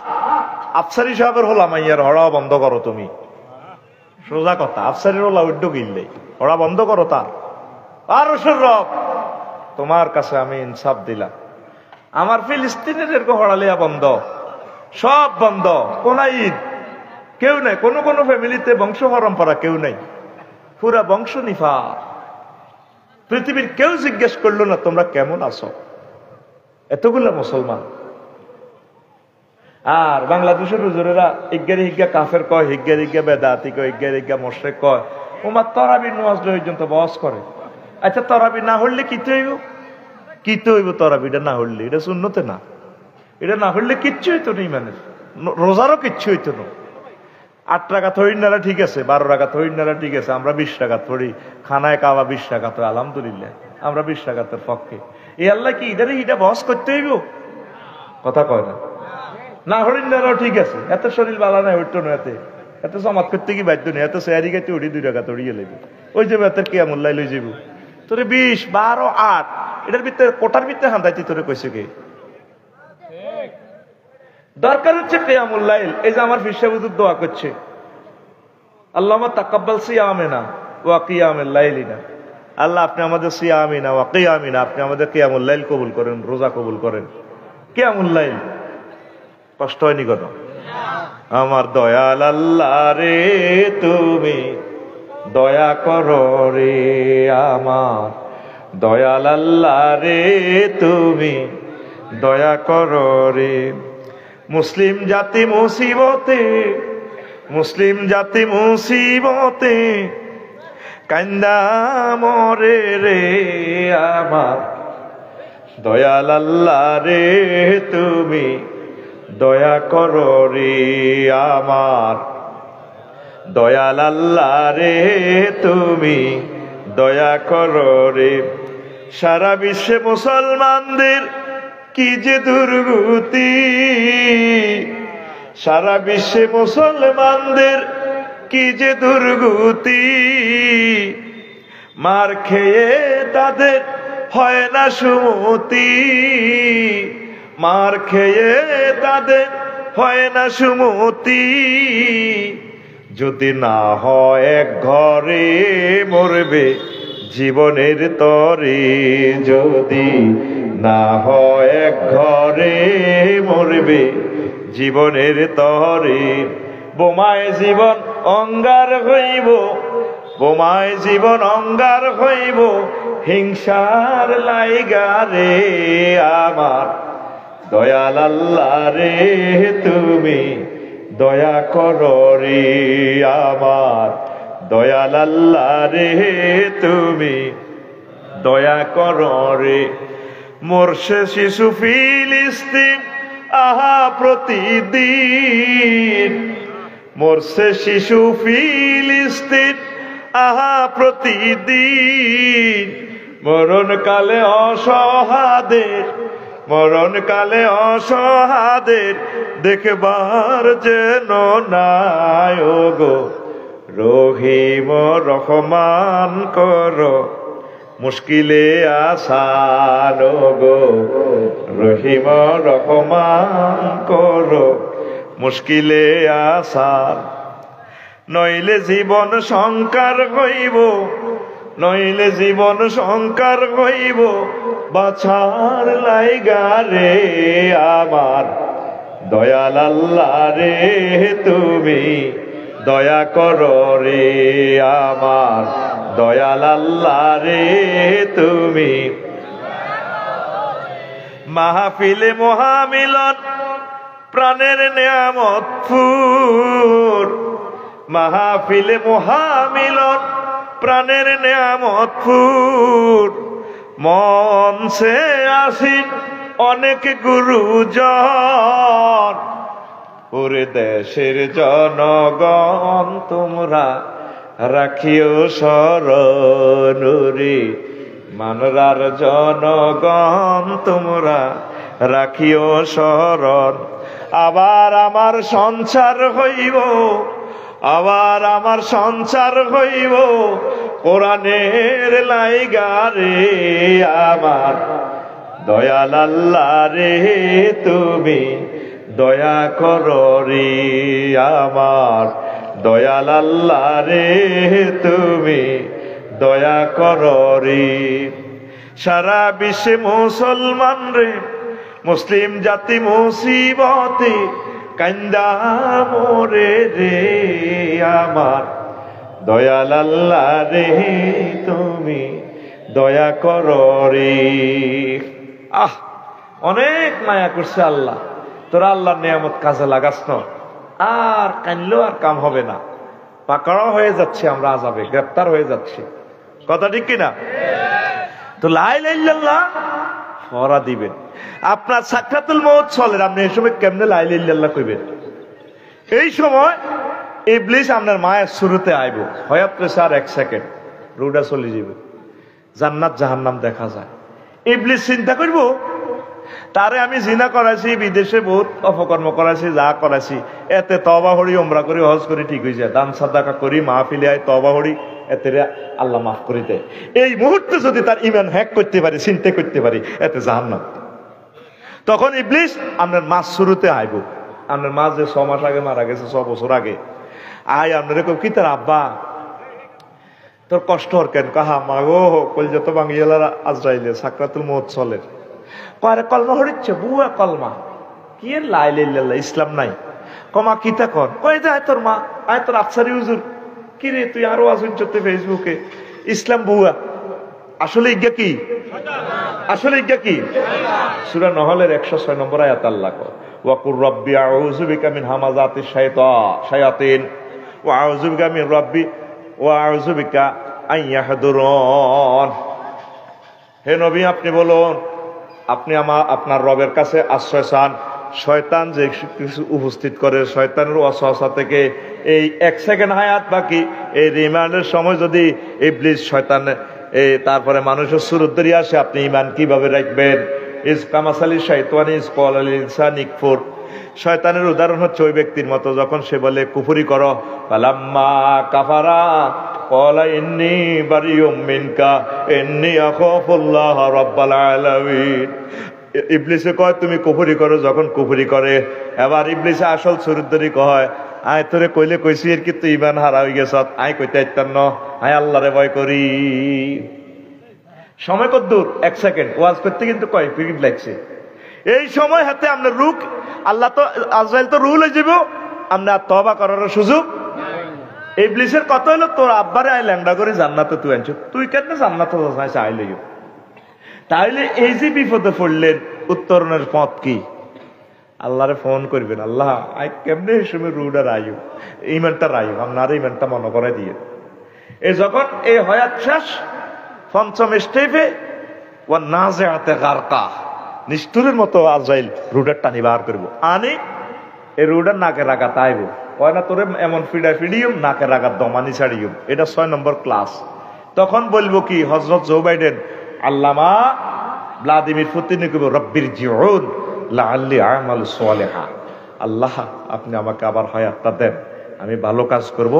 আফসারি সাহেবের হলা মাইয়ার হড়া বন্ধ করো তুমি। সোজা কথা, আফসারির হলা উড্ড গিললে হড়া বন্ধ করো তার। আরশের রব তোমার কাছে আমি ইনসাফ দিলাম, আমার ফিলিস্তিনের এরকম হড়ালিয়া বন্ধ, সব বন্ধ। কোন ঈদ কেউ নাই, কোন কোন ফ্যামিলিতে বংশ পরম্পরা কেউ নাই, পুরা বংশ নিফা। পৃথিবীর কেউ জিজ্ঞেস করলো না তোমরা কেমন আছো, এতগুলা মুসলমান। আর বাংলাদেশের হুজুরেরা ইজ্ঞারি হিজ্ঞা কাফের কয়, হিজ্ঞার হিজ্ঞা বেদাতি কয়, ইজ্ঞার হিজ্ঞা মোশরেক কয়। ওমার তরাবির নামাজ পর্যন্ত বহস করে। আচ্ছা তরাবি না হইলে কিতে হইব? কিতে হইব তরাবিটা না হইলে? এটা সুন্নতে না, এটা না হইলে কিচ্ছু হইতো না। মানে রোজারও কিচ্ছু হইতো না। 8 রাকাত হইনারা ঠিক আছে, 12 রাকাত হইনারা ঠিক আছে, আমরা 20 রাকাত পড়ি। খানায় কাবা 20 রাকাত, আলহামদুলিল্লাহ আমরা 20 রাকাতের পক্ষে। এই আল্লাহ কি এটা বহস করতে হইব? কথা কয় না। না হরিণারাও ঠিক আছে, এত শরীর বালা নাই উঠতো না, এত জমাত করতে কি বাধ্য নেই, এত শেয়ারি গাইতে উড়ি 2 রাকাত উড়িয়ে লেগে ওই যে এত কে মোল্লাই লই যাবো তোরে 20, 12, 8 এটার ভিতরে কোটার ভিতরে হান্দাইতি তোরে কইছে কে? দরকার হচ্ছে কিয়ামুল লাইল। এই যে আমার ফিরসা হুজুর দোয়া করছে, আল্লাহুম্মা তাকাব্বাল সিয়ামিনা ওয়া কিয়ামুল লাইলিনা। আল্লাহ আপনি আমাদের সিয়ামিনা ওয়া কিয়ামিনা, আপনি আমাদের কিয়ামুল লাইল কবুল করেন, রোজা কবুল করেন। কিয়ামুল লাইল কষ্ট হয়নি কত? আমার দয়াল আল্লাহ রে তুমি দয়া করো রে, আমার দয়াল আল্লাহ রে তুমি দয়া করো রে। মুসলিম জাতি মুসিবতে, মুসলিম জাতি মুসিবতে কান্দা মরে রে, আমার দয়াল আল্লাহ রে তুমি দয়া করো রে, আমার দয়াল আল্লাহ রে তুমি দয়া করো রে। সারা বিশ্বে মুসলমানদের কি যে দুর্গতি, সারা বিশ্বে মুসলমানদের কি যে দুর্গতি, মার খেয়ে তাদের হয় না সুমতি, মার খেয়ে তাদের হয় না সুমতি। যদি না হয় এক ঘরে মরবে জীবনের তরে, যদি না হয় এক ঘরে মরবে জীবনের তরে। বোমায় জীবন অঙ্গার হইব, বোমায় জীবন অঙ্গার হইব হিংসার লাইগা রে, আমার দয়াল আল্লাহ রে তুমি দয়া করো রে, আমার দয়াল আল্লাহ রে তুমি দয়া করো রে। মরছে শিশু ফিলিস্তিন আহা প্রতিদিন, মরছে শিশু ফিলিস্তিন আহা প্রতিদিন। মরণকালে অসহাদের, মরণকালে অসহাদের দেখবার যেন নাই গো। রহিম রহমান করো মুশকিলে আসান গো, রহিম রহমান করো মুশকিলে আসান। নইলে জীবন সংকার হইব, নইলে জীবন সংকার হইব বাছার লাইগা রে আমার দয়াল আল্লাহ রে তুমি দয়া করো রে আমার দয়াল আল্লাহ রে তুমি মাহফিলে মহামিলন প্রাণের নিয়ামত ফুর মাহফিলে মহামিলন প্রাণের নিয়ামত ফুর মনসে আসিন অনেক গুরুজন ওরে দেশের জনগণ তোমরা রাখিও শরণ রে মানরার জনগণ তোমরা রাখিও শরণ আবার আমার সংসার হইব আবার আমার সংসার হইব কোরআনের লাইগা রে আমার দয়াল আল্লাহ রে তুমি দয়া করো রে আমার দয়াল আল্লাহ রে তুমি দয়া করো রে সারা বিশ্বে মুসলমান রে মুসলিম জাতি মুসিবতে কান্দা মোরে রে আমার দয়াল আল্লাহ রে তুমি দয়া করো রে অনেক মায়া করছে আল্লাহ তোরা আল্লাহর নিয়ামত কাজে লাগাস না আর কানলেও আর কাম হবে না পাকড়াও হয়ে যাচ্ছে আমরা আযাবে গ্রেফতার হয়ে যাচ্ছি কথা ঠিক কিনা তো লা ইলাহা ইল্লাল্লাহ ফরা দিবেন আপনার সাকরাতুল মউত চলে আপনি এই সময় কেমনে লা ইলাহা ইল্লাল্লাহ কইবেন এই সময় ইবলিস আপনার মায়ের শুরুতে আইব হয়াত রেছে আর 1 সেকেন্ড রুডা চলে যাবে জান্নাত জাহান্নাম দেখা যায় ইবলিস চিন্তা করব তারে আমি জিনা করাইছি বিদেশে বহুত অপকর্ম করাইছি যা করাইছি এতে তওবা করি উমরা করি হজ করি ঠিক হয়ে যায় দান সাদাকা করি মাহফিলে আয় তওবা করি এতে আল্লাহ মাফ করে দেয় এই মুহূর্তে যদি তার ঈমান হ্যাক করতে পারি চিন্তা করতে পারি এতে জাহান্নাম তখন ইবলিস আপনার মাস শুরুতে আইব আপনার মা যে 6 মাস আগে মারা গেছে 6 বছর আগে আয় আপনার এরকম কি তার আব্বা তোর কষ্ট হর কেন কাহা মাগো কলজা তো বাঙ্গিয়ালার আজরাইলে সাকরাতুল মউত চলে কয় কলমা হরিচ্ছে বুয়া কলমা কি লা ইলাহা ইল্লাল্লাহ ইসলাম নাই কমা কিতা কর কয় যায় তোর মা আয় তোর আফসারি হুজুর কি রে তুই আরো আসুন চতে ফেসবুকে ইসলাম বুয়া আসলে ইজ্ঞা কি আসলে ইজ্ঞা কি সূরা নহলের 106 নম্বর আয়াত আল্লাহ কয় ওয়াকুর রব্বি আউযু বিকা মিন হামাযাতিশ শায়াতিন ওয়া আউযু বিকা মিন রব্বি ওয়া আউযু বিকা আন ইয়াহদুরুন হে নবী আপনি বলুন আপনি আপনার রবের কাছে আশ্রয় চান শয়তান যে কিছু উপস্থিত করে শয়তানের ওয়াসওয়াসা থেকে এই 1 সেকেন্ড হায়াত বাকি এই রিমান্ডের সময় যদি ইবলিস শয়তান তারপরে মানুষের সুরত ধরে আসে আপনি ঈমান কিভাবে রাখবেন ইস কামাসালি শাইতানি ইস ক্বালাল ইনসানি কুফর শয়তানের উদাহরণ হচ্ছে ওই ব্যক্তির মতো যখন সে বলে কুফরি করো ফালাম্মা কাফারা ক্বালা ইন্নী বারিউম মিনকা ইন্নী আখাফুল্লাহ রাব্বাল আলামিন ইবলিসে কয় তুমি কুফরি করো যখন কুফরি করে এবার ইবলিসে আসল সুরত ধরে কয় আয় তোরে কইলে কইছি এর কিন্তু ঈমান হারা হয়ে গেছ আয় কইতে আইতাম না আয় আল্লাহরে ভয় করি সময় কত দূর 1 সেকেন্ড ওয়াজ করতে কিন্তু কয় মিনিট লাগছে এই সময় হাতে আমরা রুক আল্লাহ তো আজরাইল তো রুল হয়ে যাব আমরা তওবা করার সুযোগ ইবলিসের কথা হলো তোর আব্বারে আই ল্যাংডা করে জান্নাতে তুই আনছ তুই কেন জান্নাতে যাস আইলেও তাইলে এই যে বিপদে পড়লেন উত্তরণের পথ কি আল্লাহরে ফোন করবেন আল্লাহ আই কেমনে এই সময় রুডার আয়ু ইমানটা রায়ু আপনার ইমানটা মনে করে দিয়ে এই যখন এই হয়াত শেষ পঞ্চম স্টেপে ও নাজিআতে গারকা নিষ্ঠুরের মতো আজরাইল রুডার টানি বার করবো আনি এই রুডার নাকে রাখা তাইব কয় না তোরে এমন ফিডা ফিডিয়ম নাকে রাখা দমানি ছাড়িয়ম এটা 6 নম্বর ক্লাস তখন বলবো কি হযরত জো বাইডেন আল্লামা ভ্লাদিমির পুতিন কইব রব্বির জিউন লাআল্লি আমালু সালিহা আল্লাহ আপনি আমাকে আবার হায়াতটা দেন আমি ভালো কাজ করব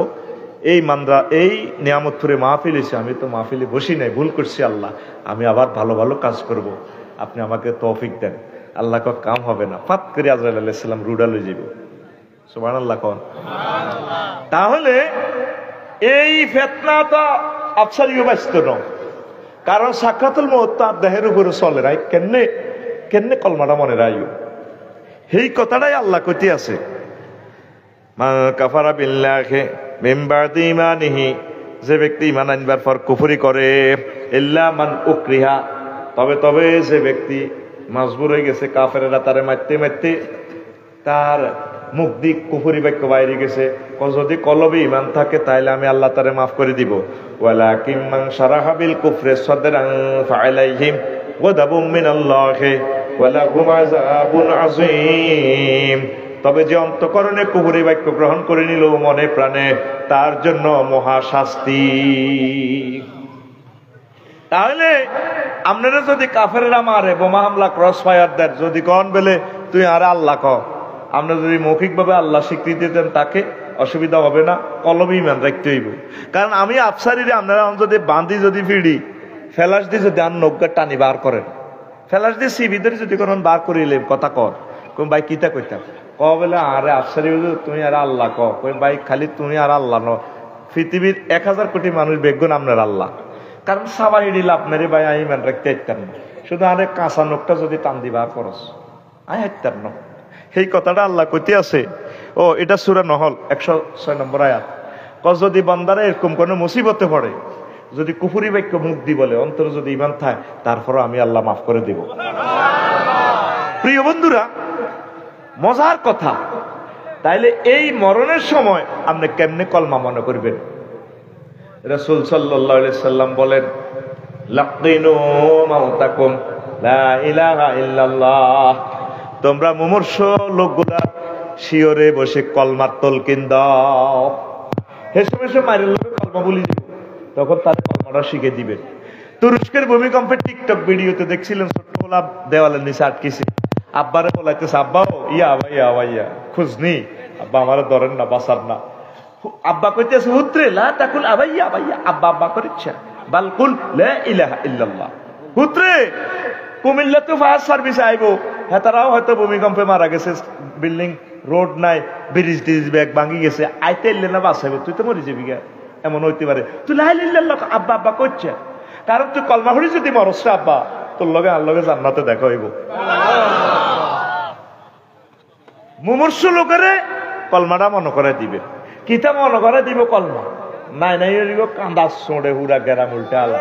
এই মানরা এই নিয়ামতপুরে মাহফিল এসে আমি তো মাহফিলে বসি নাই ভুল করছি আল্লাহ আমি আবার ভালো ভালো কাজ করব আপনি আমাকে তৌফিক দেন আল্লাহ কয় কাম হবে না ফাত করে আজরাইল আলাইহিস সালাম রুডা লই যাইব সুবহানাল্লাহ কোন সুবহানাল্লাহ তাহলে এই ফিতনাটা আফসারিও ব্যস্ত ন, কারণ সাক্ষাতুল মউত তার দেহের উপরে চলে নাই। কেমনে কেমনে কলমাটা মনে রাইও, এই কথাটাই আল্লাহ কইতে আছে, মা কাফারা বিল্লাহি মিন বাদি ঈমানিহি, যে ব্যক্তি ঈমান আনবার পর কুফরি করে, ইল্লা মান উকরিহা, তবে যে ব্যক্তি মজবুর হয়ে গেছে, কাফেরেরা তারে মারতে মারতে তার মুখ দিক কুফরি বাক্য বাইরে গেছে, যদি কলবে ঈমান থাকে তাইলে আমি আল্লাহ তারে মাফ করে দিব। ওয়ালাকিন মান শারাহা বিল কুফরি সাদরান ফাআলাইহিম গাদাবুম মিনাল্লাহি ওয়া লাহুম আযাবুন আযীম, তবে যে অন্তঃকরণে কুফরি বাক্য গ্রহণ করে নিল মনে প্রাণে, তার জন্য মহা শাস্তি। তাহলে আপনারা যদি কাফেররা মারে, বোমা হামলা, ক্রস ফায়ার দেন, যদি কন বলে তুই আরে আল্লাহ ক, আপনারা যদি মৌখিকভাবে আল্লাহ স্বীকৃতি দেন তাকে অসুবিধা হবে না, কলবে ঈমান রাখতে হইব। কারণ আমি আফসারিরে আপনারা যদি বান্ধি যদি ফিরি ফেলাস দিয়ে যদি আর নৌকা টানি বার করেন, ফেলাস দিয়ে সিবিদের যদি কোন বার করিলে কথা কর, কোন ভাই কিতা কইতাম ক বলে আরে আফসারি তুমি আর আল্লাহ ক, ভাই খালি তুমি আর আল্লাহ ন, পৃথিবীর 1000 কোটি মানুষ বেগুন আপনার আল্লাহ। কারণ সাবাই দিল আপনারই ভাই আমি মান রাখতে হাইতাম না, শুধু আরে কাঁচা নোকটা যদি টান দিবার খরচ আমি হাইতাম না। সেই কথাটা আল্লাহ কইতে আছে। ও এটা সূরা নহল 106 নম্বর আয়াত। যদি বান্দারা এরকম কোন মুসিবতে পড়ে, যদি কুফরি বাক্য মুখ দি বলে, অন্তরে যদি ঈমান থাকে, তারপর আমি আল্লাহ মাফ করে দিব। প্রিয় বন্ধুরা, মজার কথা, তাইলে এই মরণের সময় আপনি কেমনে কলমা মনে করবেন? রাসূল সাল্লাল্লাহু আলাইহি সাল্লাম বলেন, লাকিনু মাউতাকুম লা ইলাহা ইল্লাল্লাহ, তোমরা মুমূর্ষ লোকগুলা শিওরে বসে কলমার তলকিন দাও। হেসে হেসে মায়ের লোকে কলমা বলি দিব, তখন তার কলমাটা শিখে দিবেন। তুরস্কের ভূমিকম্পের টিকটক ভিডিওতে দেখছিলেন, ছোট্টবেলা দেওয়ালের নিচে আটকেছে, আব্বারে বলাইতেছে, আব্বা ইয়া ভাইয়া ভাইয়া খুঁজনি, আব্বা আমার ধরেন না, বাঁচার না। আব্বা কইতেছে, হুত্রে লা তাকুল আবাইয়া ভাইয়া, আব্বা আব্বা করেছে, বালকুল লা ইলাহা ইল্লাল্লাহ। হুত্রে কুমিল্লা তো ফায়ার সার্ভিস আইবো, হেতারাও হয়তো ভূমিকম্পে মারা গেছে, বিল্ডিং রোড নাই, ব্রিজ টিজ ব্যাগ ভাঙি গেছে, আইতে এলে না বাঁচাবে, তুই তো মরে যাবি গা, এমন হইতে পারে। তুই লা ইলাহা ইল্লাল্লাহ আব্বা আব্বা করছে, কারণ তুই কলমা পড়ি যদি মরস আব্বা, তোর লগে আর লগে জান্নাতে দেখা হইব। মুমূর্ষ লোকেরে কলমাটা মনে করে দিবে, কিতা মনে করে দিব কলমা নাই নাই কান্দা সোঁড়ে হুরা গেরাম উল্টা আলা,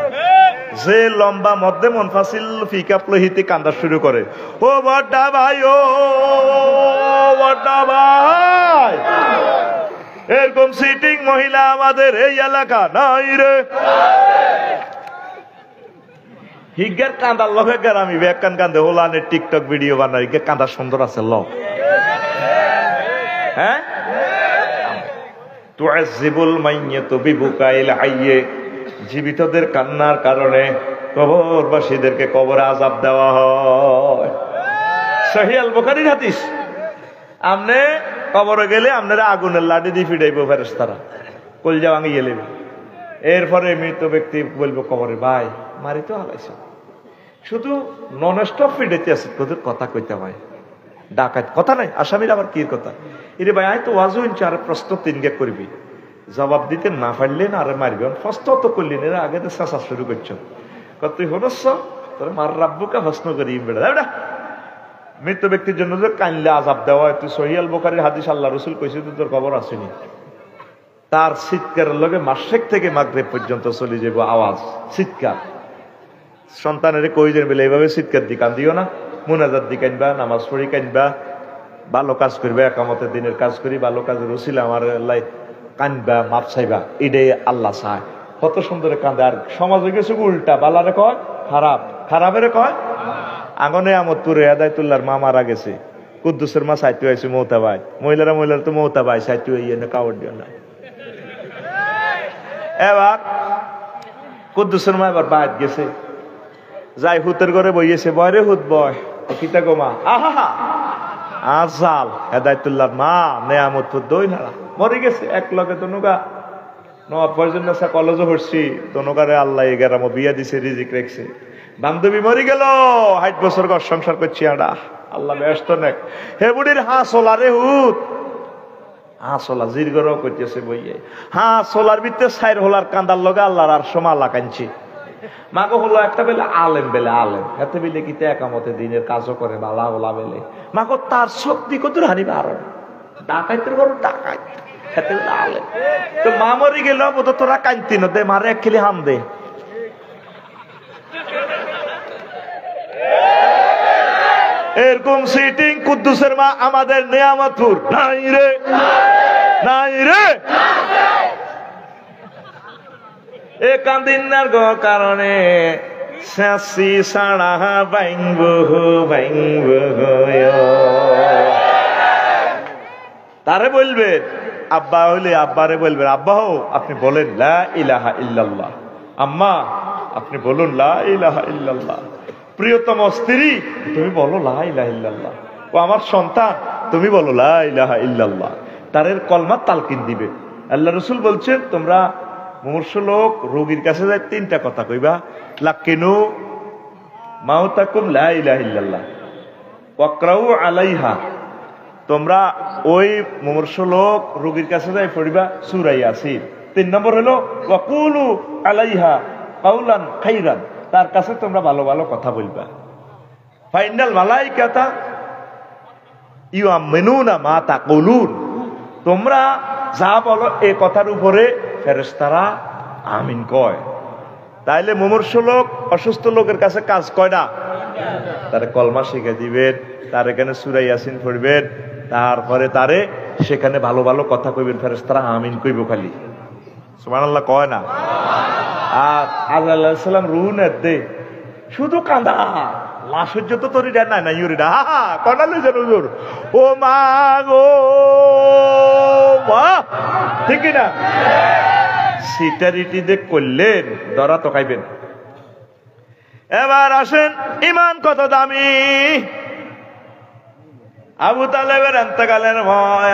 যে লম্বা মধ্যে মনফাসিল ফিকাপ লহিতে কান্দা শুরু করে, ও বড়া ভাই, ও বড়া ভাই, এরকম সিটিং মহিলা আমাদের এই এলাকা নাই রে। হিগার কান্দার লগে গেরামি বেকান কান্দে হোলানে টিকটক ভিডিও বানাই, কান্দা সুন্দর আছে ল, হ্যাঁ। তুআযিবুল মাইয়াতু বিবুকাইল হাইয়ে, জীবিতদের কান্নার কারণে কবরবাসীদেরকে কবরে আযাব দেওয়া হয়। সহিহ আল বুখারীর হাদিস। আমনে কবরে গেলে আপনারা আগুনের লাঠি দিয়ে ফিডাইবো ফেরেশতারা, কলজা ভাঙিয়ে লেবে। এরপরে মৃত ব্যক্তি বলবো কবরে, ভাই মারি তো হালাইছ, শুধু নন স্টপ ফিডাইতে আছে, তোদের কথা কইতে ভাই, ডাকাত কথা নাই, আসামির আবার কি কথা, এরে ভাই আয় তো ওয়াজু ইনছি, আরে প্রশ্ন 3 গেট করবি, জবাব দিতে না পারলেন আরে মারবি, প্রশ্ন তো করলি না, আগে তো চাষা শুরু করছো, তুই হনস তোর মার রাব্বুকে প্রশ্ন করি বেড়া। মৃত ব্যক্তির জন্য যে কানলে আযাব দেওয়া হয়, তুই সহিহ আল বুখারীর হাদিস, আল্লাহ রাসূল কইছে তোর খবর আসেনি, তার চিৎকারের লগে মাশরিক থেকে মাগরিব পর্যন্ত চলে যাব আওয়াজ, চিৎকার। সন্তানের কই দেন বলে এইভাবে চিৎকার দি কান্দিও না, মুনাজাত দি কানবা, নামাজ পড়ি কানবা, ভালো কাজ করবে, একামতের দিনের কাজ করি, ভালো কাজের উসিলা আমার আল্লাহ কানবা, মাপ চাইবা, এটাই আল্লাহ চায়। কত সুন্দর কান্দে। আর সমাজে গেছে উল্টা, বালারে কয় খারাপ, খারাপের কয়। আঙনে আমদপুরে হেদায়েতুল্লাহর মা মারা গেছে, কুদ্দুসের মা সাইতে হয়েছে মৌতা ভাই, মহিলারা তো মৌতা ভাই সাইতে হইয়ে না, কাওয়ার দিও না। এবার কুদ্দুসের মা এবার বাদ গেছে, যাই হুতের ঘরে বইয়েছে, বয়রে হুত বয় কিতা গো মা, আহা আজাল হেদায়েতুল্লাহর মা নেয়ামতপুর দই নাড়া মরে গেছে, এক লগে তনুকা নবাব পর্যন্ত কলেজও হচ্ছি, তনুকারে আল্লাহ 11 বিয়া দিছে, রিজিক রেখছে। বান্ধবী মরি গেল, 60 বছর ঘর সংসার করছি, আল্লাহ ব্যস্ত নেক। হে বুড়ির হাঁস ওলা রে হুত, চলা জিরগর করতেছে বইয়ে চলার ভিতরে সাইর হলার কান্দার লগে আল্লাহর আর সমালা কাঁদছে মাগো হলো একটা বেলে আলেম বেলে আলেম এতে বেলে কিতে একামতে দিনের কাজও করে বালা ওলা বেলে মাগো তার শক্তি কত হানি বার ডাকাইতের বড় ডাকাই এতে বেলে আলেম তো মা মরি গেল বোধ তোরা কাঁদতি না দে মারে এক খেলি হাম দে এরকম সিটিং কুদ্দুসের মা আমাদের নেয়ামতপুর নাই রে নাই রে এ কান্দিনার কারণে শাসি সাড়া বাইঙ্গ বাইঙ্গ তারে বলবেন আব্বা হইলে আব্বারে বলবেন আব্বা হো আপনি বলেন লা ইলাহা ইল্লাল্লাহ আম্মা আপনি বলুন লা ইলাহা ইল্লাল্লাহ প্রিয়তম স্ত্রী তুমি বলো লা ইলাহা ইল্লাল্লাহ ও আমার সন্তান তুমি বলো লা ইলাহা ইল্লাল্লাহ তারের কলমা তালকিন দিবে আল্লাহ রাসূল বলছেন তোমরা মুমূর্ষ লোক রোগীর কাছে যায় তিনটা কথা কইবা লাকিনু মাউতাকুম লা ইলাহা ইল্লাল্লাহ ওয়াকরাউ আলাইহা তোমরা ওই মুমূর্ষ লোক রোগীর কাছে যায় পড়িবা সূরা ইয়াসিন 3 নম্বর হলো ওয়াকুলু আলাইহা কাউলান খাইরান তার কাছে তোমরা ভালো ভালো কথা বলবা ফাইনাল মালাইকাতা ইউআমিনুনা মা তাকুলুন তোমরা যা বলো এই কথার উপরে ফেরেশতারা আমিন কয় তাইলে মুমূর্ষ লোক অসুস্থ লোকের কাছে কাজ কয় না তারে কলমা শিখে দিবেন তার এখানে সূরা ইয়াসিন পড়বেন তারপরে তারে সেখানে ভালো ভালো কথা কইবেন ফেরেশতারা আমিন কইব খালি সুবহানাল্লাহ কয় না আর আল্লাহ আলাইহিস সালাম রূহ নেতে শুধু কান্দা লাশজ্জ তো তরিডা নাই না ইউরিডা কনা লই যান হুজুর ও মা গো মা ঠিক না সিটারিটি দে করলেন ধরা তো খাইবেন এবার আসেন ইমান কত দামি আবু তালেবের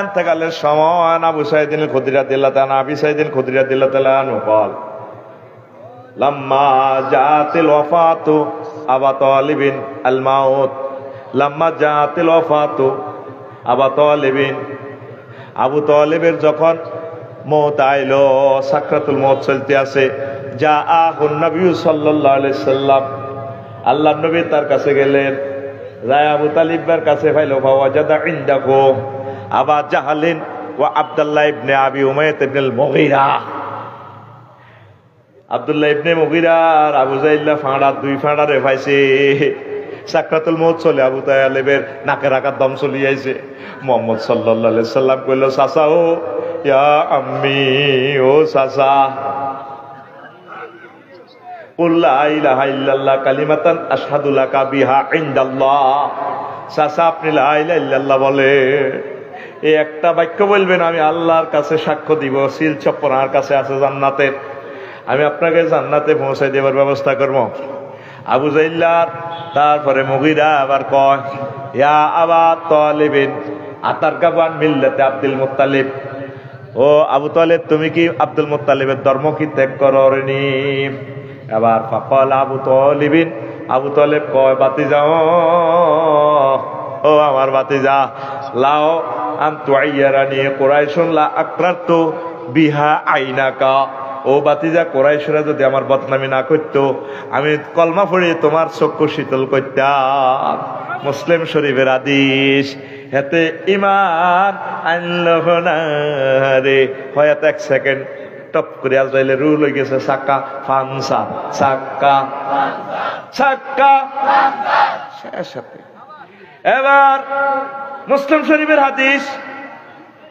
এন্তেকালের সময় আবু সাইদিন খুদরি রাদিয়াল্লাহু তাআলা আবি সাইদিন খুদরি রাদিয়াল্লাহু তাআলা বল লাম্মা জাতিল ওয়াফাতু আবা তালিবিন আল মাউত লাম্মা জাতিল ওয়াফাতু আবা তালিবিন আবু তালিবের যখন মওত আইলো সাকরাতুল মওত চলতে আছে যা আহুন নবী সাল্লাল্লাহু আলাইহি সাল্লাম আল্লাহর নবী তার কাছে গেলেন যায় আবু তালিবের কাছে পাইলো ফাওয়াজাদা ইনদাহু আবা জাহলিন ওয়া আব্দুল্লাহ ইবনে আবি উমাইয়া ইবনে আল মুগীরা আব্দুল্লাহ ইবনে মুগীরা আর আবু জাইল্লা ফাঁড়া দুই ফাঁড়া রে পাইছে সাকরাতুল মওত চলে আবু তালিবের নাকে রাখার দম চলি আইছে মুহাম্মদ সাল্লাল্লাহু আলাইহি সাল্লাম কইলো চাচা ও ইয়া আম্মি ও চাচা কুল লা ইলাহা ইল্লাল্লাহ কালিমাতান আশহাদু লাকা বিহা ইনদাল্লাহ চাচা আপনি লা ইলাহা ইল্লাল্লাহ বলে এই একটা বাক্য বলবেন আমি আল্লাহর কাছে সাক্ষ্য দিব সিল চপ্পর আমার কাছে আছে জান্নাতের আমি আপনাকে জান্নাতে পৌঁছাই দেবার ব্যবস্থা করব আবু জাইল্লার তারপরে মুগীরা আবার কয় ইয়া আবা তালিবিন আতারকাবান মিল্লাতে আব্দুল মুত্তালিব ও আবু তালেব তুমি কি আব্দুল মুত্তালিবের ধর্ম কি ত্যাগ করনি আবার ফাকাল আবু তালিবিন আবু তালেব কয় বাতিজা ও আমার বাতিজা লাও আন তুআইয়ারানি কুরাইশুন লা আকরাতু বিহা আইনাকা ও বাতিজা কুরাইশরা যদি আমার বদনামি না করতো আমি কলমা পড়ে তোমার চক্ষু শীতল করতাম মুসলিম শরীফের হাদিস হেতে ইমান আনলহ না রে হয়তো এক সেকেন্ড টপ করে আজরাইলে রু লই গেছে সাক্কা ফানসা সাক্কা সাক্কা শেষ এবার মুসলিম শরীফের হাদিস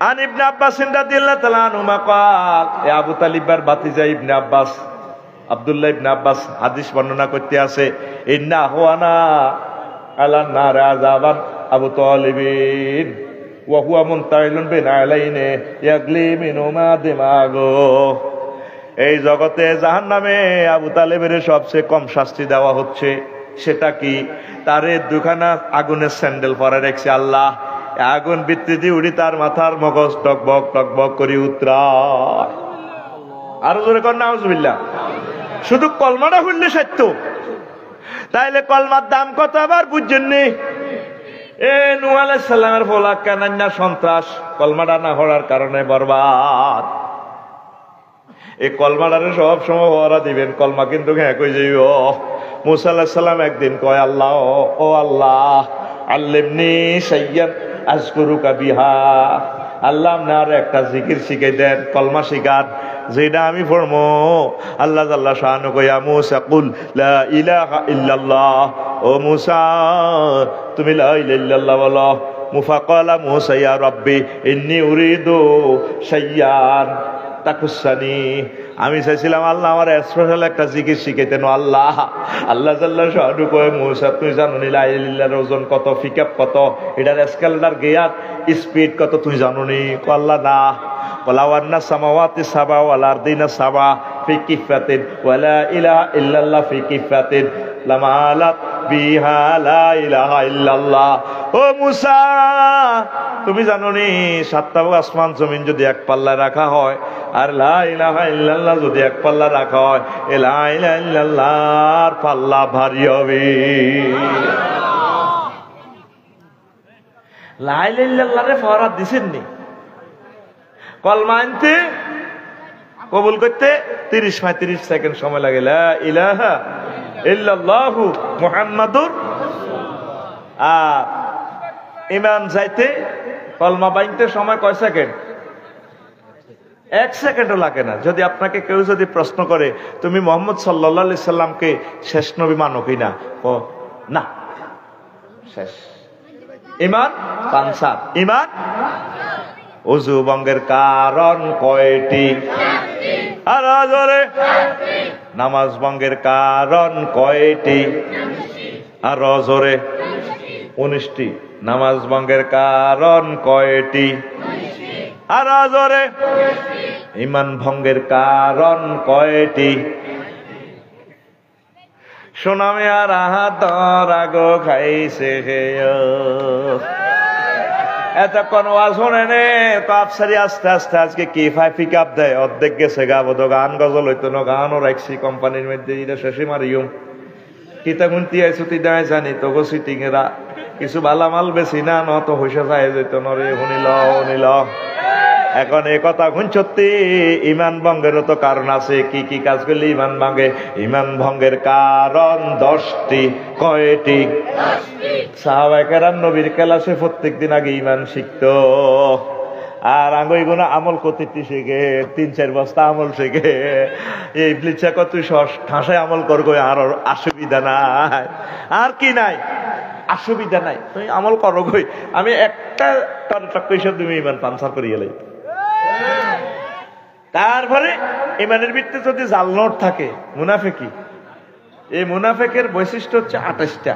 আন ইবনে আব্বাস রাদিয়াল্লাহু তাআলা আনহুমা قال এ আবু তালিবের ভাতিজা ইবনে আব্বাস আব্দুল্লাহ ইবনে আব্বাস হাদিস বর্ণনা করতে আছে ইন্না হুয়ানা আলা নার আযাবান আবু তালিবিন ওয়া হুয়া মুনতাইলুন বিনা আলাইনে ইয়াগলি মিনুমা দিমাগো এই জগতে জাহান্নামে আবু তালেবের সবচেয়ে কম শাস্তি দেওয়া হচ্ছে সেটা কি তারে দুখানা আগুনের স্যান্ডেল পরে রেখেছে আল্লাহ আগুন বৃত্তি দিয়ে উড়ি তার মাথার মগজ টকবক করি উতরায় আরো জোরে কর নাউজুবিল্লাহ শুধু কলমাটা শুনলে সত্য তাইলে কলমার দাম কত আবার বুঝছেন নি এ নূহ আলাইহিস সালামের ফলা কানান্না সন্ত্রাস কলমাটা না হওয়ার কারণে বরবাদ। এই কলমাটারে সব সময় ওরা দিবেন, কলমা কিন্তু হ্যাঁ কই যাইব। মূসা আলাইহিস সালাম একদিন কয়, আল্লাহ ও আল্লাহ আল্লিমনি শাইয়ান আযকুরুকা বিহা, আল্লাহ আপনার একটা জিকির শিখাই দেন, কলমা শিখান যেটা আমি পড়বো। আল্লাহ জাল্লা শাআনহু কয়া, মূসা কুল লা ইলাহা ইল্লাল্লাহ, ও মূসা তুমি লা ইলাহা ইল্লাল্লাহ বলো। মুফাকালা মূসা ইয়া রাব্বি ইন্নী উরিদু শাইয়ান তাকুসানি, আমি চাইছিলাম আল্লাহ আমার স্পেশাল একটা জিকির শিখাইতেন। আল্লাহ আল্লাহ জাল্লা শাআনহু কয়, মূসা তুই জানো নি লা ইলাহা ইল্লাল্লাহর ওজন কত, ফিকাপ কত, এটার স্কেলটার গিয়ার স্পিড কত তুই জানো নি? আল্লাহ না। ওয়ালাওয়ান্না সামাওয়াতি সাবা ওয়াল আরদিনা সাবা ফি কিফাতিন ওয়ালা ইলাহা ইল্লাল্লাহ ফি কিফাতিন লামালাত বিহা লা ইলাহা ইল্লাল্লাহ। ও মূসা তুমি জানো নি সাতটা আসমান জমিন যদি এক পাল্লায় রাখা হয় আর লা ইলাহা ইল্লাল্লাহ যদি এক পাল্লা রাখা হয়, এ লা ইলাহা ইল্লাল্লাহর পাল্লা ভারী হবে। লা ইলাহা ইল্লাল্লাহরে ফরহাদ দিছেননি, কলমা আনতে কবুল করতে 30-35 সেকেন্ড সময় লাগে। লা ইলাহা ইল্লাল্লাহু মুহাম্মাদুর, আর ঈমান যাইতে কলমা বাইনতে সময় কয় সেকেন্ড? 1 সেকেন্ডও লাগে না। যদি আপনাকে কেউ যদি প্রশ্ন করে তুমি মুহাম্মদ সাল্লাল্লাহু আলাইহি সাল্লামকে শেষ নবী মানো কিনা, ও না, শেষ। ঈমান পাঁচা, ঈমান ওযু ভঙ্গের কারণ কয়টি? আর জোরে নামাজ ভঙ্গের কারণ কয়টি? আর জোরে 19টি। নামাজ ভঙ্গের কারণ কয়টি? আর জোরে ঈমান ভঙ্গের কারণ কয়টি? সোনামে আর আহাতর আগো খাইছে এতক্ষণ ওয়াজ শুনে নে তো আফসারি আস্তে আস্তে আজকে কি ফাই পিক আপ দেয়, অর্ধেক গেছে গা বোধ গান গজল হইতো না, গানও রাখছি কোম্পানির মধ্যে, এটা শেষে মারিও কিতা গুনতি আইসু তুই দাঁড়ায় জানি তো গো সিটিং এরা কিছু ভালা মাল বেশি না ন তো হইসা যায় যেত নরে শুনিল। এখন এই কথা শুনছতি, ঈমান ভঙ্গেরও তো কারণ আছে। কি কি কাজ করলে ঈমান ভাঙে? ঈমান ভঙ্গের কারণ 10টি। কয়টি? সাহাবায়ে কেরাম নবীর ক্লাসে প্রত্যেকদিন আগে ঈমান শিখতো, আর আঙ্গুই গুনা আমল করতে শিখে 3-4 বস্তা আমল শিখে। এই ব্লিচা কত ঠাসায় আমল করবো, আর অসুবিধা নাই। আর কি নাই? অসুবিধা নাই, তুমি আমল করো গই। আমি একটা টক তুমি ঈমান পানসার করিয়ে লাই। তারপরে ঈমানের ভিত্তিতে যদি জাল নোট থাকে, মুনাফিকি, এই মুনাফিকের বৈশিষ্ট্য হচ্ছে 28টা,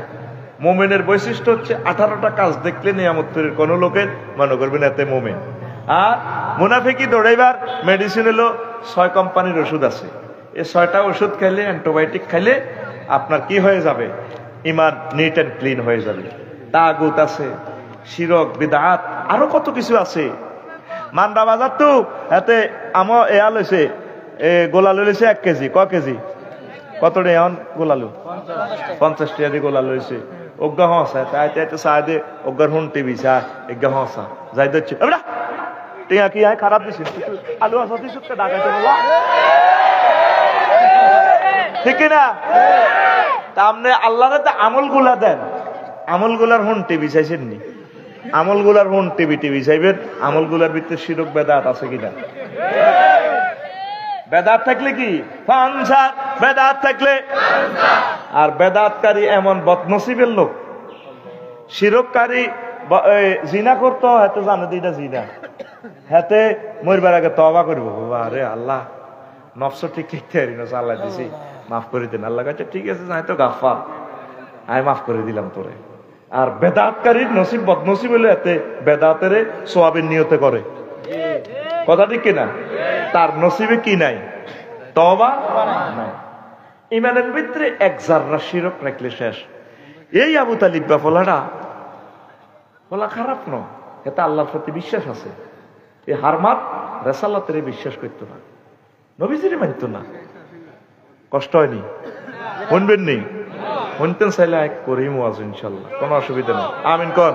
মুমিনের বৈশিষ্ট্য হচ্ছে 18টা। কাজ দেখলে নিয়ামতের কোন লোকের মনে করবেন এতে মুমিন। আর মুনাফিকি দৌড়াইবার মেডিসিন হলো 6 কোম্পানির ওষুধ আছে। এই 6টা ওষুধ খাইলে, অ্যান্টিবায়োটিক খাইলে আপনার কি হয়ে যাবে? ঈমান নিট অ্যান্ড ক্লিন হয়ে যাবে। তাগুত আছে, শিরক, বিদআত, আরো কত কিছু আছে। মান্ডা বাজার তো এতে আমার এয়া লইছে, গোলা লইছে 1 কেজি। ক কেজি? কত রে এখন গোলালু? 50 টাকা দিয়ে গোলা লইছে। অজ্ঞা হসা তাই চা দে, অজ্ঞার হুন টিভি চা এজ্ঞা হসা যাই দিচ্ছে। টিয়া কি আয় খারাপ দিছিস? আলু আসা দিস ডাকাইতে বলা ঠিক না? তা আপনি আল্লাহরে তো আমল গুলা দেন, আমল গুলার হুন টিভি চাইছেন নি? আমল গুলার হুন টিভি চাইবেন। আমল গুলার ভিতরে শিরক বেদাত আছে কিনা? বেদাত থাকলে কি পানসার, বেদাত থাকলে। আর বেদাতকারী এমন বদনসিবের লোক, শিরককারী জিনা করতো, হাতে জানে এটা জিনা, হাতে মরবার আগে তওবা করবো, আরে আল্লাহ নফস ঠিক লিখতে পারি না, আল্লাহ দিছি মাফ করে দেন। আল্লাহ কাছে ঠিক আছে, যাই তো গাফফার, আমি মাফ করে দিলাম তোরে। আর বেদাতকারীর নসিব বদনসিব হলে এতে বেদাতের সোয়াবের নিয়তে করে, কথা ঠিক কিনা? তার নসিবে কি নাই? তওবা নাই। ঈমানের ভিতরে 1 জাররা শিরক রাখলে শেষ। এই আবু তালিব বা ফলাটা বলা খারাপ নয়, এতে আল্লাহর প্রতি বিশ্বাস আছে। এই হারমাত রেসালাতের বিশ্বাস করতো না, নবীজির মানত না। কষ্ট হয়নি? শুনবেন নি? শুনতেন চাইলে করিম ওয়াজ ইনশাল্লাহ, কোনো অসুবিধা নেই। আমিন কোন।